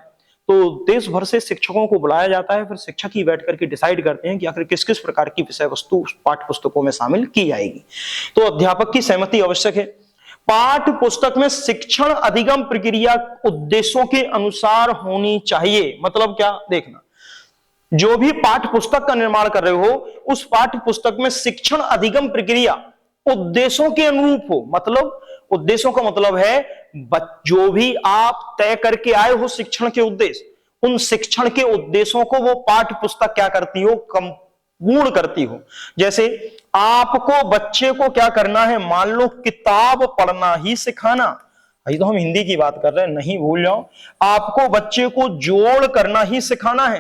तो देश भर से शिक्षकों को बुलाया जाता है, फिर शिक्षक ही बैठ करके डिसाइड करते हैं कि आखिर किस किस प्रकार की विषय वस्तु पाठ्य पुस्तकों में शामिल की जाएगी। तो अध्यापक की सहमति आवश्यक है। पाठ्य पुस्तक में शिक्षण अधिगम प्रक्रिया उद्देश्यों के अनुसार होनी चाहिए। मतलब क्या, देखना, जो भी पाठ्य पुस्तक का निर्माण कर रहे हो उस पाठ्य पुस्तक में शिक्षण अधिगम प्रक्रिया उद्देश्यों के अनुरूप हो। मतलब उद्देश्यों का मतलब है जो भी आप तय करके आए हो शिक्षण के उद्देश्य, उन शिक्षण के उद्देश्यों को वो पाठ्य पुस्तक क्या करती हो, पूर्ण करती हो। जैसे आपको बच्चे को क्या करना है, मान लो किताब पढ़ना ही सिखाना, अभी तो हम हिंदी की बात कर रहे हैं, नहीं भूल जाओ, आपको बच्चे को जोड़ करना ही सिखाना है।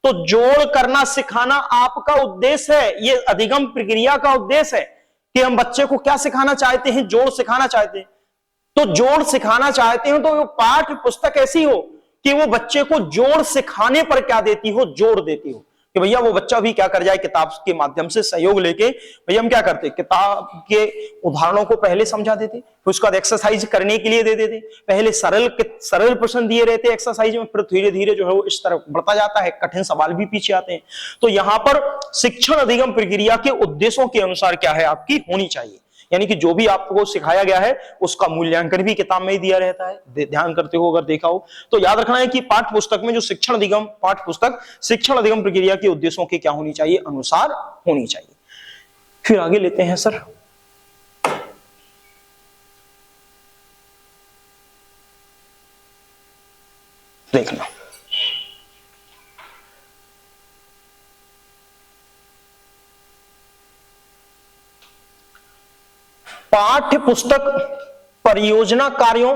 तो जोड़ करना सिखाना आपका उद्देश्य है, ये अधिगम प्रक्रिया का उद्देश्य है कि हम बच्चे को क्या सिखाना चाहते हैं, जोड़ सिखाना चाहते हैं। तो जोड़ सिखाना चाहते हैं तो वो पाठ्य पुस्तक ऐसी हो कि वो बच्चे को जोड़ सिखाने पर क्या देती हो, जोड़ देती हो कि भैया वो बच्चा भी क्या कर जाए, किताब के माध्यम से सहयोग लेके, भैया हम क्या करते, किताब के उदाहरणों को पहले समझा देते, फिर उसका एक्सरसाइज करने के लिए दे देते, पहले सरल प्रश्न दिए रहते एक्सरसाइज में, फिर धीरे धीरे जो है वो इस तरफ बढ़ता जाता है, कठिन सवाल भी पीछे आते हैं। तो यहां पर शिक्षण अधिगम प्रक्रिया के उद्देश्यों के अनुसार क्या है, आपकी होनी चाहिए। यानी कि जो भी आपको सिखाया गया है उसका मूल्यांकन भी किताब में ही दिया रहता है, ध्यान करते हो अगर देखा हो तो। याद रखना है कि पाठ्य पुस्तक में जो शिक्षण अधिगम पाठ्य पुस्तक शिक्षण अधिगम प्रक्रिया के उद्देश्यों के क्या होनी चाहिए, अनुसार होनी चाहिए। फिर आगे लेते हैं सर, देखना, पाठ्य पुस्तक परियोजना कार्यों,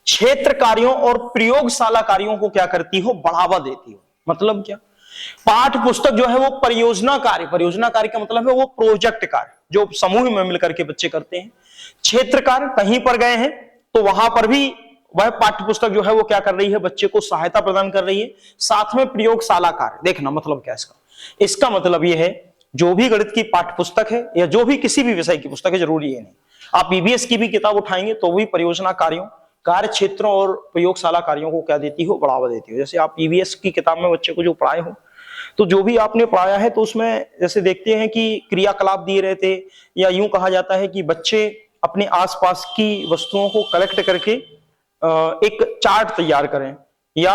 क्षेत्र कार्यों और प्रयोगशाला कार्यों को क्या करती हो, बढ़ावा देती हो। मतलब क्या, पाठ्य पुस्तक जो है वो परियोजना कार्य का मतलब है वो प्रोजेक्ट कार्य जो समूह में मिलकर के बच्चे करते हैं। क्षेत्र कार्य, कहीं पर गए हैं तो वहां पर भी वह पाठ्य पुस्तक जो है वो क्या कर रही है, बच्चे को सहायता प्रदान कर रही है। साथ में प्रयोगशाला कार्य, देखना मतलब क्या इसका मतलब यह है जो भी गणित की पाठ्य पुस्तक है या जो भी किसी भी विषय की पुस्तक है, जरूरी है नहीं, आप ईवीएस की भी किताब उठाएंगे तो भी परियोजना कार्यों, कार्य क्षेत्रों और प्रयोगशाला कार्यों को क्या देती हो, बढ़ावा देती हो। जैसे आप ईवीएस की किताब में बच्चे को जो पढ़ाए हो तो जो भी आपने पढ़ाया है तो उसमें जैसे देखते हैं कि क्रियाकलाप दिए रहते, या यूं कहा जाता है कि बच्चे अपने आसपास की वस्तुओं को कलेक्ट करके एक चार्ट तैयार करें, या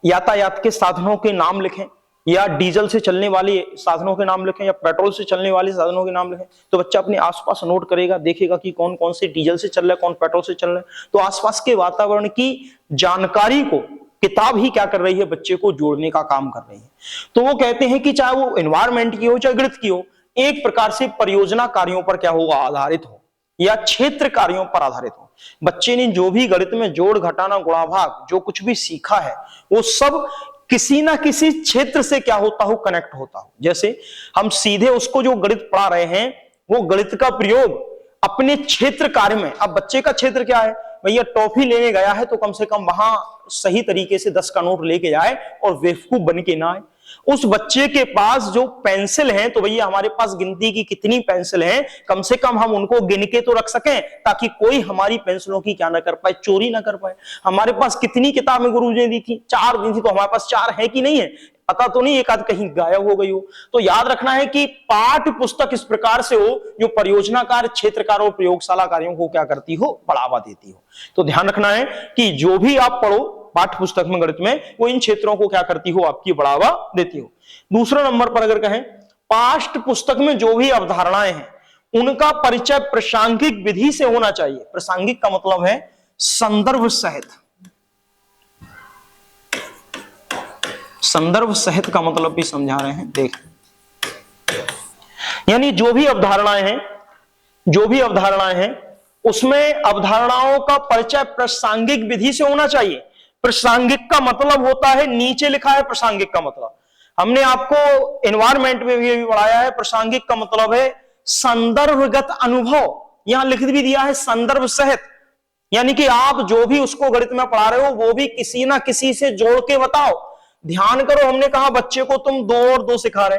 यातायात के साधनों के नाम लिखें, या डीजल से चलने वाले साधनों के नाम लिखें, या पेट्रोल से चलने वाले साधनों के नाम लिखें। तो बच्चा अपने आसपास नोट करेगा, देखेगा कि कौन कौन से डीजल से चल रहा है, कौन पेट्रोल से चल रहा है। तो आसपास के वातावरण की जानकारी को किताब ही क्या कर रही है, बच्चे को जोड़ने का काम कर रही है। तो वो कहते हैं कि चाहे वो एनवायरमेंट की हो चाहे गणित की हो, एक प्रकार से परियोजना कार्यों पर क्या होगा, आधारित हो, या क्षेत्र कार्यों पर आधारित हो। बच्चे ने जो भी गणित में जोड़ घटाना गुणा भाग जो कुछ भी सीखा है वो सब किसी ना किसी क्षेत्र से क्या होता हो, कनेक्ट होता हो। जैसे हम सीधे उसको जो गणित पढ़ा रहे हैं वो गणित का प्रयोग अपने क्षेत्र कार्य में, अब बच्चे का क्षेत्र क्या है, भैया टॉफी लेने गया है तो कम से कम वहां सही तरीके से 10 का नोट लेके जाए और बेवकूफ बन के ना आए। उस बच्चे के पास जो पेंसिल है तो भैया हमारे पास गिनती की कितनी पेंसिल हैं, कम से कम हम उनको गिन के तो रख सकें ताकि कोई हमारी पेंसिलों की क्या ना कर पाए, चोरी ना कर पाए। हमारे पास कितनी किताबें गुरुजी ने दी थी, 4 दी थी, तो हमारे पास 4 है कि नहीं है, पता तो नहीं एक आध कहीं गायब हो गई हो। तो याद रखना है कि पाठ्य पुस्तक इस प्रकार से हो जो परियोजना कार्य, क्षेत्र कार्य और प्रयोगशाला कार्यों को क्या करती हो, बढ़ावा देती हो। तो ध्यान रखना है कि जो भी आप पढ़ो पाठ्य पुस्तक में गणित में, वो इन क्षेत्रों को क्या करती हो, आपकी बढ़ावा देती हो। दूसरा नंबर पर अगर कहें, पाठ्य पुस्तक में जो भी अवधारणाएं हैं उनका परिचय प्रासंगिक विधि से होना चाहिए। प्रासंगिक का मतलब है संदर्भ सहित। संदर्भ सहित का मतलब भी समझा रहे हैं, देख, यानी जो भी अवधारणाएं हैं उसमें अवधारणाओं का परिचय प्रासंगिक विधि से होना चाहिए। प्रासंगिक का मतलब होता है, नीचे लिखा है प्रासंगिक का मतलब, हमने आपको एनवायरमेंट में भी पढ़ाया है। प्रासंगिक का मतलब है संदर्भगत अनुभव, यहां लिख भी दिया है संदर्भ सहित, यानी कि आप जो भी उसको गणित में पढ़ा रहे हो वो भी किसी ना किसी से जोड़ के बताओ। ध्यान करो, हमने कहा बच्चे को तुम 2 और 2 सिखा रहे,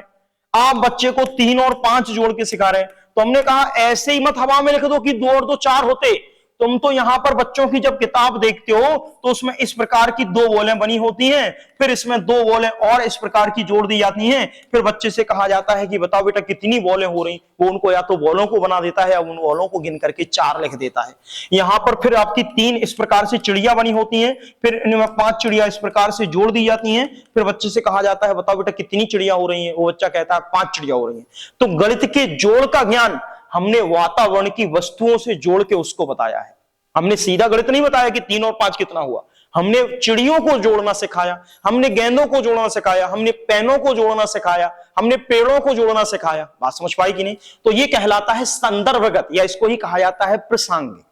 आप बच्चे को 3 और 5 जोड़ के सिखा रहे, तो हमने कहा ऐसे ही मत हवा में लिख दो कि 2 और 2 4 होते, तुम तो यहां पर बच्चों की जब किताब देखते हो तो उसमें इस प्रकार की दो वॉलें बनी होती हैं, फिर इसमें दो वॉलें और इस प्रकार की जोड़ दी जाती हैं, फिर बच्चे से कहा जाता है कि बताओ बेटा कितनी वॉलें हो रही, वो उनको या तो वॉलों को बना देता है या उन वॉलों को गिन करके 4 लिख देता है। यहां पर फिर आपकी 3 इस प्रकार से चिड़िया बनी होती हैं, फिर इनमें 5 चिड़िया इस प्रकार से जोड़ दी जाती हैं, फिर बच्चे से कहा जाता है बताओ बेटा कितनी चिड़िया हो रही है, वो बच्चा कहता है 5 चिड़िया हो रही है। तो गणित के जोड़ का ज्ञान हमने वातावरण की वस्तुओं से जोड़ के उसको बताया है। हमने सीधा गणित नहीं बताया कि 3 और 5 कितना हुआ, हमने चिड़ियों को जोड़ना सिखाया, हमने गेंदों को जोड़ना सिखाया, हमने पेनों को जोड़ना सिखाया, हमने पेड़ों को जोड़ना सिखाया। बात समझ पाई कि नहीं? तो ये कहलाता है संदर्भगत, या इसको ही कहा जाता है प्रासंगिक।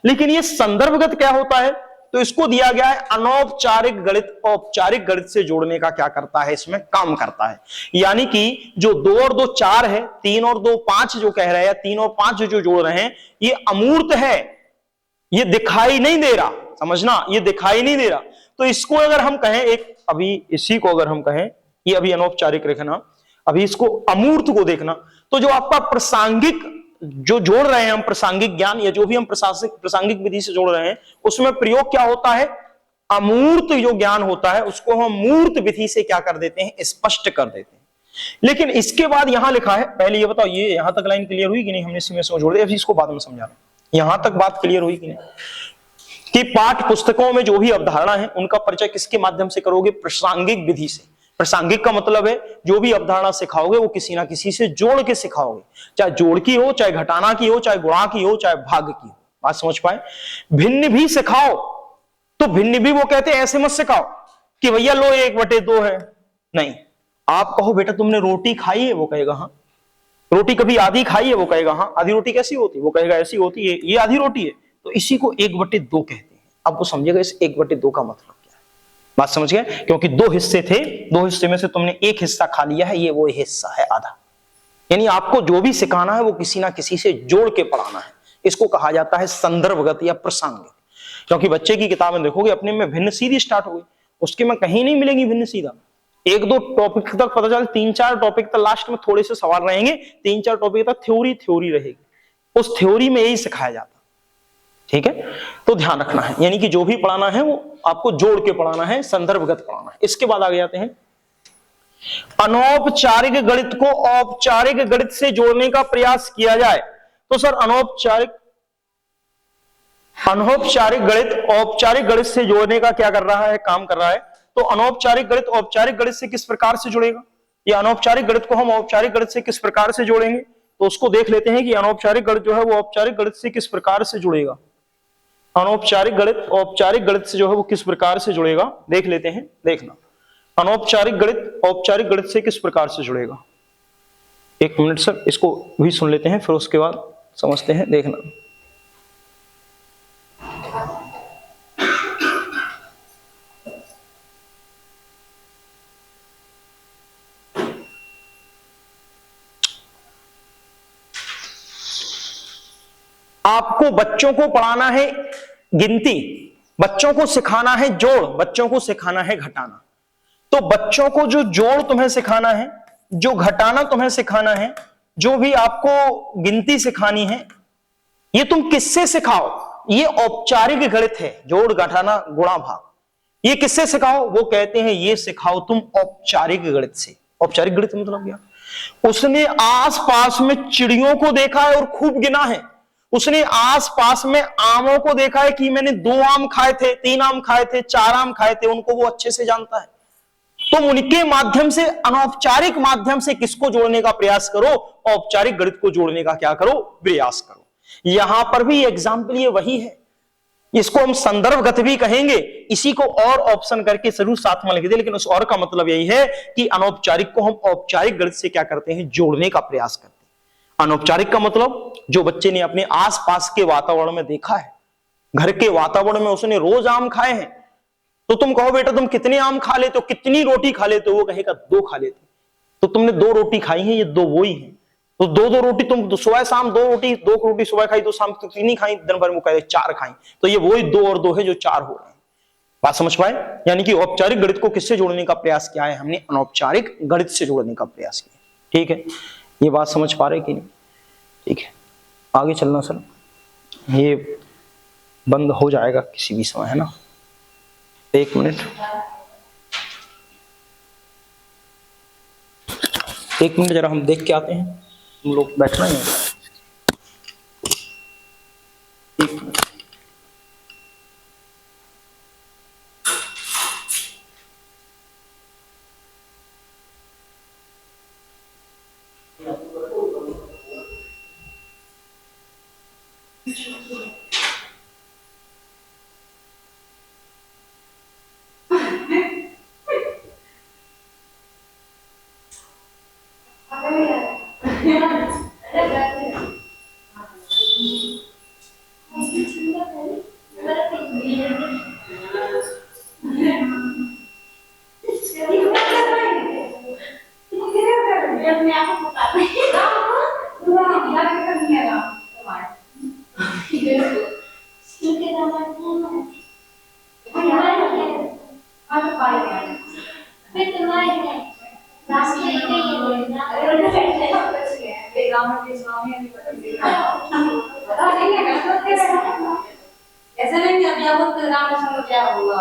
लेकिन ये संदर्भगत क्या होता है? तो इसको दिया गया है अनौपचारिक गणित औपचारिक गणित से जोड़ने का क्या करता है, इसमें काम करता है। यानी कि जो 2 और 2 4 है, 3 और 2 5 जो कह रहे हैं, 3 और 5 जो जोड़ रहे हैं, ये अमूर्त है, ये दिखाई नहीं दे रहा, समझना, ये दिखाई नहीं दे रहा। तो इसको अगर हम कहें, एक अभी इसी को अगर हम कहें, ये अभी अनौपचारिक रखना, अभी इसको अमूर्त को देखना, तो जो आपका प्रासंगिक जो जोड़ रहे हैं हम, प्रासंगिक ज्ञान या जो भी हम प्रासंगिक विधि से जोड़ रहे हैं, उसमें प्रयोग क्या होता है? अमूर्त जो ज्ञान होता है उसको हम मूर्त विधि से क्या कर देते हैं? स्पष्ट कर देते हैं। लेकिन इसके बाद यहां लिखा है, पहले ये बताओ ये यहां तक लाइन क्लियर हुई कि नहीं? हमने इसमें जोड़ दिया, अभी इसको बाद में समझा रहे हैं। यहां तक बात क्लियर हुई कि नहीं? कि पाठ्य पुस्तकों में जो भी अवधारणा है उनका परिचय किसके माध्यम से करोगे? प्रासंगिक विधि से। प्रासंगिक का मतलब है जो भी अवधारणा सिखाओगे वो किसी ना किसी से जोड़ के सिखाओगे, चाहे जोड़ की हो, चाहे घटाना की हो, चाहे गुणा की हो, चाहे भाग की हो। बात समझ पाए? भिन्न भी सिखाओ, तो भिन्न भी वो कहते हैं ऐसे मत सिखाओ कि भैया लो 1/2 है, नहीं। आप कहो बेटा तुमने रोटी खाई है, वो कहेगा हाँ। रोटी कभी आधी खाई है, वो कहेगा हाँ। आधी रोटी कैसी होती है? वो कहेगा ऐसी होती है, ये आधी रोटी है। तो इसी को 1/2 कहते हैं। अब वो समझेगा इस 1/2 का मतलब क्या है। बात समझ गए? क्योंकि 2 हिस्से थे, 2 हिस्से में से तुमने एक हिस्सा खा लिया है, ये वो हिस्सा है आधा। यानी आपको जो भी सिखाना है वो किसी ना किसी से जोड़ के पढ़ाना है। इसको कहा जाता है संदर्भगत या प्रासंगिक। क्योंकि बच्चे की किताब में देखोगे अपने में भिन्न सीधी स्टार्ट हो गई, उसके में कहीं नहीं मिलेगी भिन्न सीधा। 1-2 टॉपिक तक पता चल, 3-4 टॉपिक तक लास्ट में थोड़े से सवाल रहेंगे, 3-4 टॉपिक तक थ्योरी रहेगी। उस थ्योरी में यही सिखाया जाता, ठीक है? तो ध्यान रखना है, यानी कि जो भी पढ़ाना है वो आपको जोड़ के पढ़ाना है, संदर्भगत पढ़ाना है। इसके बाद आगे जाते हैं, अनौपचारिक गणित को औपचारिक गणित से जोड़ने का प्रयास किया जाए। तो सर अनौपचारिक गणित औपचारिक गणित से जोड़ने का क्या कर रहा है, काम कर रहा है। तो अनौपचारिक गणित औपचारिक गणित से किस प्रकार से जुड़ेगा, या अनौपचारिक गणित को हम औपचारिक गणित से किस प्रकार से जोड़ेंगे, तो उसको देख लेते हैं कि अनौपचारिक गणित जो है वो औपचारिक गणित से किस प्रकार से जुड़ेगा। अनौपचारिक गणित औपचारिक गणित से जो है वो किस प्रकार से जुड़ेगा, देख लेते हैं। देखना, अनौपचारिक गणित औपचारिक गणित से किस प्रकार से जुड़ेगा। एक मिनट सर, इसको भी सुन लेते हैं, फिर उसके बाद समझते हैं। देखना, आपको बच्चों को पढ़ाना है गिनती, बच्चों को सिखाना है जोड़, बच्चों को सिखाना है घटाना। तो बच्चों को जो जोड़ तुम्हें सिखाना है, जो घटाना तुम्हें सिखाना है, जो भी आपको गिनती सिखानी है, ये तुम किससे सिखाओ? ये औपचारिक गणित है, जोड़ घटाना गुणा भाग। ये किससे सिखाओ? वो कहते हैं ये सिखाओ तुम औपचारिक गणित से। औपचारिक गणित मतलब क्या? उसने आसपास में चिड़ियों को देखा है और खूब गिना है, उसने आसपास में आमों को देखा है कि मैंने 2 आम खाए थे, 3 आम खाए थे, 4 आम खाए थे, उनको वो अच्छे से जानता है। तो उनके माध्यम से, अनौपचारिक माध्यम से किसको जोड़ने का प्रयास करो? औपचारिक गणित को जोड़ने का क्या करो? प्रयास करो। यहां पर भी एग्जाम्पल ये वही है, इसको हम संदर्भगत भी कहेंगे। इसी को और ऑप्शन करके जरूर साथ में लिख दे, लेकिन उस और का मतलब यही है कि अनौपचारिक को हम औपचारिक गणित से क्या करते हैं? जोड़ने का प्रयास करते हैं। अनौपचारिक का मतलब जो बच्चे ने अपने आसपास के वातावरण में देखा है, घर के वातावरण में उसने रोज आम खाए हैं, तो तुम कहो बेटा तुम कितने आम खा लेते हो, कितनी रोटी खा लेते हो? वो कहेगा 2 खा लेते। तो तुमने 2 रोटी खाई है, ये 2 वो ही है। तो 2-2 रोटी तुम सुबह शाम 2 रोटी सुबह खाई, 2 शाम तक 3 ही खाई, दिन भर में कहे 4 खाई। तो ये वही 2 और 2 है जो 4 हो रहे हैं। बात समझ पाए? यानी कि औपचारिक गणित को किससे जोड़ने का प्रयास किया है? हमने अनौपचारिक गणित से जोड़ने का प्रयास किया। ठीक है, ये बात समझ पा रहे कि नहीं? ठीक है, आगे चलना सर। ये बंद हो जाएगा किसी भी समय, है ना। 1 मिनट, 1 मिनट जरा हम देख के आते हैं। तुम लोग बैठना ही है। 1 मिनट। ऐसा नहीं कि अभी आपको राम क्या होगा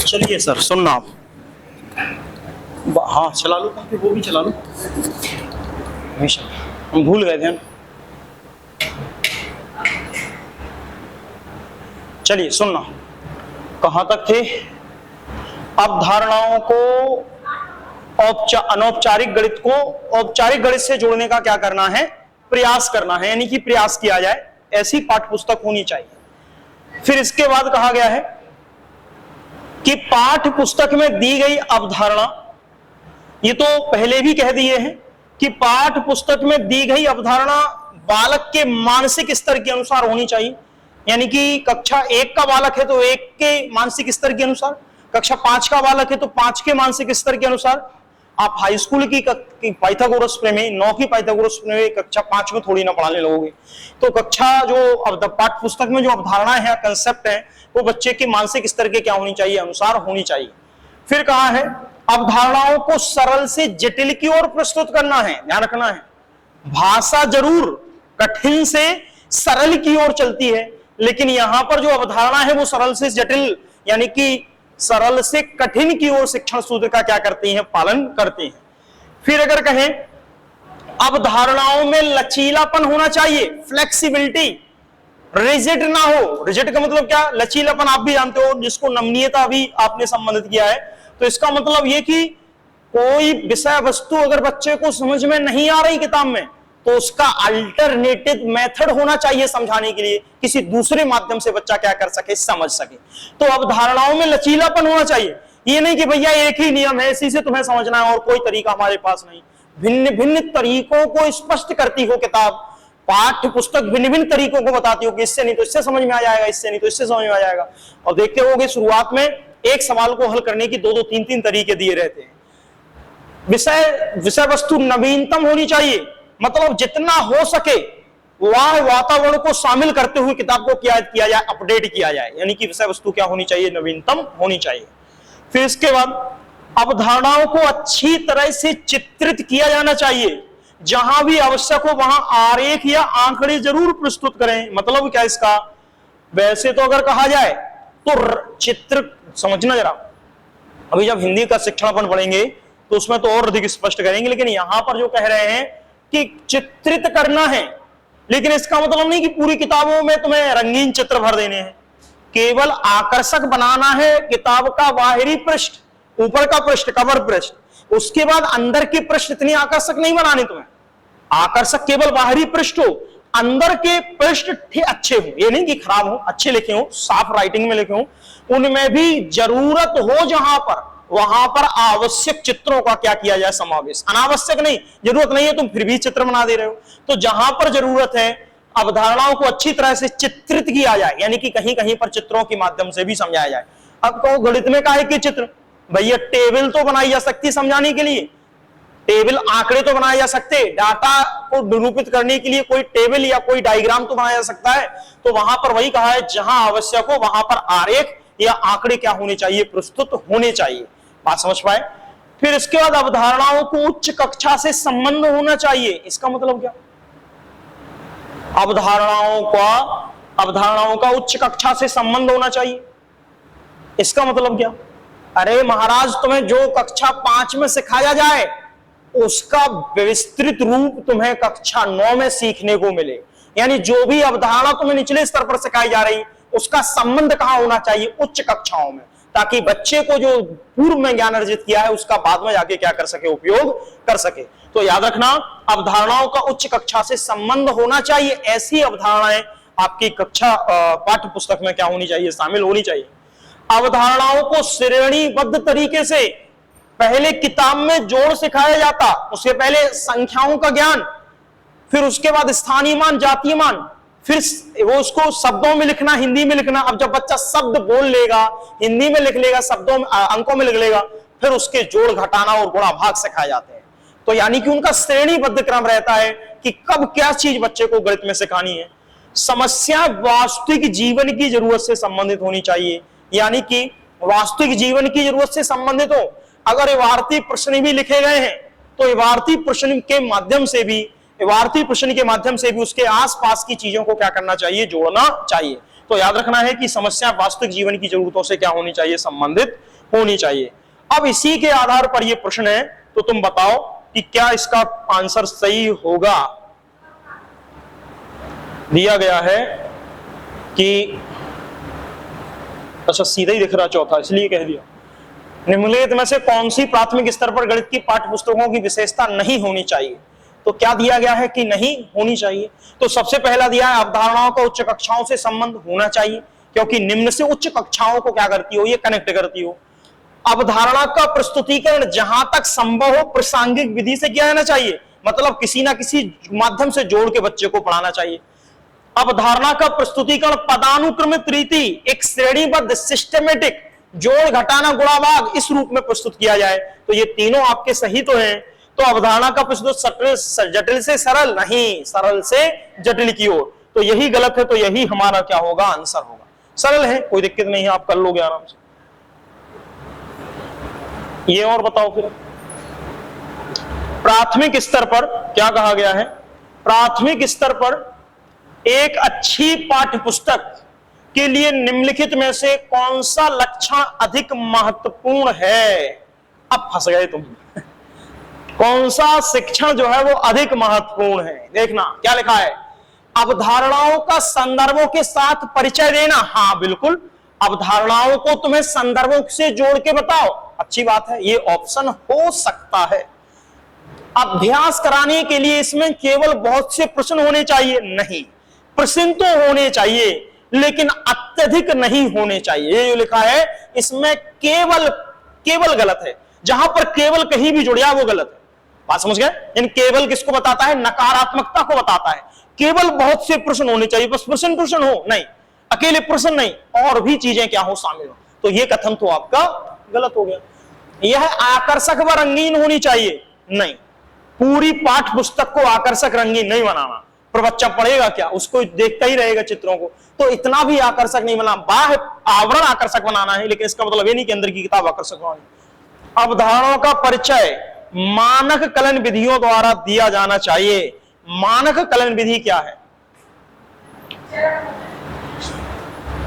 चलिए सर, सुनना आप। हाँ चला लो, वो भी चला लो। हम भूल गए थे। चलिए सुनना, कहां तक थे? अवधारणाओं को अनौपचारिक गणित को औपचारिक गणित से जोड़ने का क्या करना है? प्रयास करना है, यानी कि प्रयास किया जाए, ऐसी पाठ्य पुस्तक होनी चाहिए। फिर इसके बाद कहा गया है कि पाठ्य पुस्तक में दी गई अवधारणा, ये तो पहले भी कह दिए हैं कि पाठ्य पुस्तक में दी गई अवधारणा बालक के मानसिक स्तर के अनुसार होनी चाहिए। यानी कि कक्षा 1 का बालक है तो 1 के मानसिक स्तर के अनुसार, कक्षा 5 का बालक है तो 5 के मानसिक स्तर के अनुसार। आप हाई स्कूल की पाइथागोरस प्रमेय, 9 की पाइथागोरस प्रमेय कक्षा 5 में थोड़ी ना पढ़ाने लगोगे। तो कक्षा जो पाठ्य पुस्तक में जो अवधारणा है, कंसेप्ट है, वो बच्चे के मानसिक स्तर के क्या होनी चाहिए? अनुसार होनी चाहिए। फिर कहा है अवधारणाओं को सरल से जटिल की ओर प्रस्तुत करना है। ध्यान रखना है, भाषा जरूर कठिन से सरल की ओर चलती है, लेकिन यहां पर जो अवधारणा है वो सरल से जटिल, यानी कि सरल से कठिन की ओर शिक्षण सूत्र का क्या करती हैं? पालन करती हैं। फिर अगर कहें अवधारणाओं में लचीलापन होना चाहिए, फ्लेक्सिबिलिटी, रिजिड ना हो। रिजिड का मतलब क्या? लचीलापन आप भी जानते हो, जिसको नमनीयता भी आपने संबंधित किया है। तो इसका मतलब यह कि कोई विषय वस्तु अगर बच्चे को समझ में नहीं आ रही किताब में, तो उसका अल्टरनेटिव मेथड होना चाहिए समझाने के लिए, किसी दूसरे माध्यम से बच्चा क्या कर सके? समझ सके। तो अवधारणाओं में लचीलापन होना चाहिए। ये नहीं कि भैया एक ही नियम है, इसी से तुम्हें समझना है और कोई तरीका हमारे पास नहीं। भिन्न भिन्न तरीकों को स्पष्ट करती हो किताब, पाठ्य पुस्तक भिन्न भिन्न तरीकों को बताती हो कि इससे नहीं तो इससे समझ में आ जाएगा, इससे नहीं तो इससे समझ में आ जाएगा। और देखते होगे शुरुआत में एक सवाल को हल करने की 2-2, 3-3 तरीके दिए रहते हैं। विषय वस्तु नवीनतम होनी चाहिए, मतलब जितना हो सके वह वातावरण को शामिल करते हुए किताब को क्या किया जाए? अपडेट किया जाए। यानी कि विषय वस्तु क्या होनी चाहिए? नवीनतम होनी चाहिए। फिर इसके बाद अवधारणाओं को अच्छी तरह से चित्रित किया जाना चाहिए। जहां भी आवश्यक हो वहां आरेख या आंकड़े जरूर प्रस्तुत करें। मतलब क्या इसका? वैसे तो अगर कहा जाए तो चित्र समझना जरा, अभी जब हिंदी का शिक्षण अपन पढ़ेंगे तो उसमें तो और अधिक स्पष्ट करेंगे, लेकिन यहां पर जो कह रहे हैं कि चित्रित करना है, लेकिन इसका मतलब नहीं कि पूरी किताबों में तुम्हें रंगीन चित्र भर देने हैं। केवल आकर्षक बनाना है किताब का बाहरी पृष्ठ, ऊपर का पृष्ठ, कवर पृष्ठ। उसके बाद अंदर की पृष्ठ इतनी आकर्षक नहीं बनानी तुम्हें। आकर्षक केवल बाहरी पृष्ठ हो, अंदर के पृष्ठ अच्छे हो, ये नहीं कि खराब हो, अच्छे लिखे हो, साफ राइटिंग में लिखे हो। उनमें भी जरूरत हो जहां पर, वहां पर आवश्यक चित्रों का क्या किया जाए? समावेश। अनावश्यक नहीं, जरूरत नहीं है तुम फिर भी चित्र बना दे रहे हो। तो जहां पर जरूरत है अवधारणाओं को अच्छी तरह से चित्रित किया जाए, यानी कि कहीं कहीं पर चित्रों के माध्यम से भी समझाया जाए। अब कहो गणित में काहे के चित्र? भैया टेबल तो बनाई जा सकती समझाने के लिए, टेबल आंकड़े तो बनाए जा सकते, डाटा को निरूपित करने के लिए कोई टेबल या कोई डायग्राम तो बनाया जा सकता है। तो वहां पर वही कहा है, जहां आवश्यक हो वहां पर आरेख या आंकड़े क्या होने चाहिए? प्रस्तुत होने चाहिए। बात समझ पाए? फिर इसके बाद अवधारणाओं को उच्च कक्षा से संबंध होना चाहिए। इसका मतलब क्या? अवधारणाओं का उच्च कक्षा से संबंध होना चाहिए। इसका मतलब क्या? अरे महाराज, तुम्हें जो कक्षा 5 में सिखाया जाए उसका विस्तृत रूप तुम्हें कक्षा 9 में सीखने को मिले। यानी जो भी अवधारणा तुम्हें निचले स्तर पर सिखाई जा रही, उसका संबंध कहां होना चाहिए? उच्च कक्षाओं में, ताकि बच्चे को जो पूर्व में ज्ञान अर्जित किया है उसका बाद में जाके क्या कर सके? उपयोग कर सके। तो याद रखना, अवधारणाओं का उच्च कक्षा से संबंध होना चाहिए। ऐसी अवधारणाएं आपकी कक्षा पाठ्य पुस्तक में क्या होनी चाहिए? शामिल होनी चाहिए। अवधारणाओं को श्रेणीबद्ध तरीके से, पहले किताब में जोड़ सिखाया जाता, उसके पहले संख्याओं का ज्ञान, फिर उसके बाद स्थानीय मान, जातीय मान, फिर वो उसको शब्दों में लिखना, हिंदी में लिखना। अब जब बच्चा शब्द बोल लेगा, हिंदी में लिख लेगा, शब्दों में अंकों में लिख लेगा, फिर उसके जोड़ घटाना और गुणा भाग सिखाए जाते हैं। तो यानी कि उनका श्रेणीबद्ध क्रम रहता है कि कब क्या चीज बच्चे को गणित में सिखानी है। समस्या वास्तविक जीवन की जरूरत से संबंधित होनी चाहिए, यानी कि वास्तविक जीवन की जरूरत से संबंधित हो। अगर इबारती प्रश्न भी लिखे गए हैं तो इबारती प्रश्न के माध्यम से भी उसके आसपास की चीजों को क्या करना चाहिए, जोड़ना चाहिए। तो याद रखना है कि समस्या वास्तविक जीवन की जरूरतों से क्या होनी चाहिए, संबंधित होनी चाहिए। अब इसी के आधार पर यह प्रश्न है, तो तुम बताओ कि क्या इसका आंसर सही होगा। दिया गया है कि अच्छा सीधा ही दिख रहा चौथा, इसलिए कह दिया। निम्नलिखित में से कौन सी प्राथमिक स्तर पर गणित की पाठ्य पुस्तकों की विशेषता नहीं होनी चाहिए। तो क्या दिया गया है कि नहीं होनी चाहिए। तो सबसे पहला दिया है अवधारणाओं का उच्च कक्षाओं से संबंध होना चाहिए, क्योंकि निम्न से उच्च कक्षाओं को क्या करती हो, ये कनेक्ट करती हो। अवधारणा का प्रस्तुतिकरण जहां तक संभव हो प्रासंगिक विधि से किया जाना चाहिए, मतलब किसी ना किसी माध्यम से जोड़ के बच्चे को पढ़ाना चाहिए। अवधारणा का प्रस्तुतिकरण पदानुक्रमित रीति, एक श्रेणीबद्ध सिस्टमेटिक, जोड़ घटाना गुणा भाग, इस रूप में प्रस्तुत किया जाए। तो ये तीनों आपके सही तो हैं। तो अवधारणा का प्रस्तुत जटिल से सरल नहीं, सरल से जटिल की ओर, तो यही गलत है। तो यही हमारा क्या होगा, आंसर होगा। सरल है, कोई दिक्कत नहीं है, आप कर लोगे आराम से। ये और बताओ फिर प्राथमिक स्तर पर क्या कहा गया है। प्राथमिक स्तर पर एक अच्छी पाठ्य पुस्तक के लिए निम्नलिखित में से कौन सा लक्षण अधिक महत्वपूर्ण है। अब फंस गए तुम। कौन सा शिक्षण जो है वो अधिक महत्वपूर्ण है। देखना क्या लिखा है, अवधारणाओं का संदर्भों के साथ परिचय देना। हाँ बिल्कुल, अवधारणाओं को तुम्हें संदर्भों से जोड़ के बताओ, अच्छी बात है, ये ऑप्शन हो सकता है। अभ्यास कराने के लिए इसमें केवल बहुत से प्रश्न होने चाहिए, नहीं, प्रश्न तो होने चाहिए लेकिन अत्यधिक नहीं होने चाहिए। ये जो लिखा है इसमें केवल गलत है। जहां पर केवल कहीं भी जुड़ जाए वो गलत है। बात समझ गए। इन केवल किसको बताता है, नकारात्मकता को बताता है। केवल बहुत से प्रश्न होने चाहिए, बस प्रश्न हो नहीं, अकेले प्रश्न नहीं, और भी चीजें क्या हो, शामिल हो। तो ये कथन तो आपका गलत हो गया। यह आकर्षक व रंगीन होनी चाहिए, नहीं, पूरी पाठ्य पुस्तक को आकर्षक रंगीन नहीं बनाना। पर बच्चा पढ़ेगा क्या, उसको देखता ही रहेगा चित्रों को, तो इतना भी आकर्षक नहीं बनाना। बाह्य आवरण आकर्षक बनाना है, लेकिन इसका मतलब ये नहीं कि अंदर की किताब आकर्षक बनानी। अवधारणाओं का परिचय मानक कलन विधियों द्वारा दिया जाना चाहिए। मानक कलन विधि क्या है।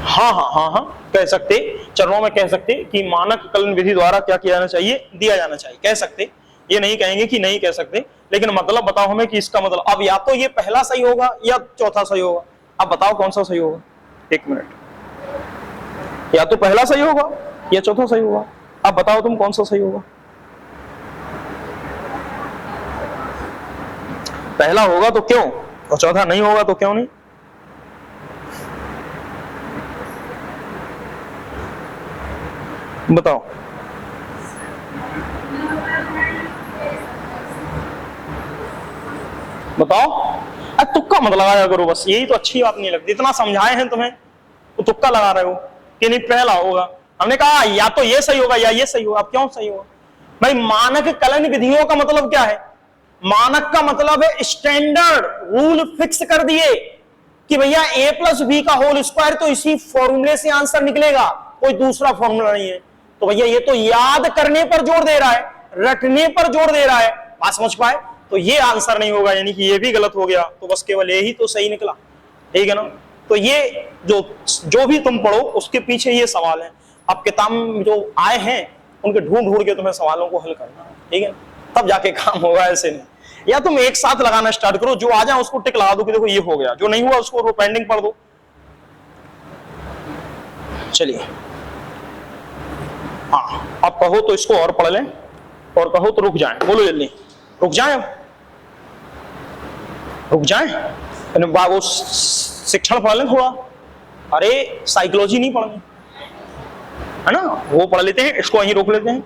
हाँ कह सकते, चरणों में कह सकते कि मानक कलन विधि द्वारा क्या किया जाना चाहिए, दिया जाना चाहिए, कह सकते। ये नहीं कहेंगे कि नहीं कह सकते, लेकिन मतलब बताओ हमें कि इसका मतलब। अब या तो ये पहला सही होगा या चौथा सही होगा। अब बताओ कौन सा सही होगा। एक मिनट, या तो पहला सही होगा या चौथा सही होगा। अब बताओ तुम कौन सा सही होगा। पहला होगा तो क्यों, और चौथा नहीं होगा तो क्यों नहीं। बताओ। तुक्का मत लगाया करो, बस यही तो अच्छी बात नहीं लगती। इतना समझाए हैं तुम्हें तो तुक्का लगा रहे हो कि नहीं पहला होगा। हमने कहा या तो ये सही होगा या ये सही होगा। अब क्यों सही होगा भाई। मानक कलन विधियों का मतलब क्या है। मानक का मतलब है स्टैंडर्ड रूल फिक्स कर दिए कि भैया a+b का होल स्क्वायर, तो इसी फॉर्मूले से आंसर निकलेगा, कोई दूसरा फॉर्मूला नहीं है। तो भैया ये तो याद करने पर जोर दे रहा है, रटने पर जोर दे रहा है। बात समझ पाए। तो ये आंसर नहीं होगा, यानी कि ये भी गलत हो गया। तो बस केवल यही तो सही निकला, ठीक है ना। तो ये जो भी तुम पढ़ो उसके पीछे ये सवाल है। अब किताब में जो आए हैं उनके ढूंढ के तुम्हें सवालों को हल करना है, ठीक है, तब जाके काम होगा, ऐसे नहीं। या तुम एक साथ लगाना स्टार्ट करो, जो आ जाए उसको टिक लगा दो कि देखो ये हो गया, जो नहीं हुआ उसको पेंडिंग पढ़ दो। चलिए हाँ, आप कहो तो इसको और पढ़ लें, और कहो तो रुक जाएं। बोलो जल्दी, रुक जाएं, रुक जाएं। वो शिक्षण पढ़ लें थोड़ा। अरे साइकोलॉजी नहीं पढ़नी है ना, वो पढ़ लेते हैं, इसको वहीं रोक लेते हैं।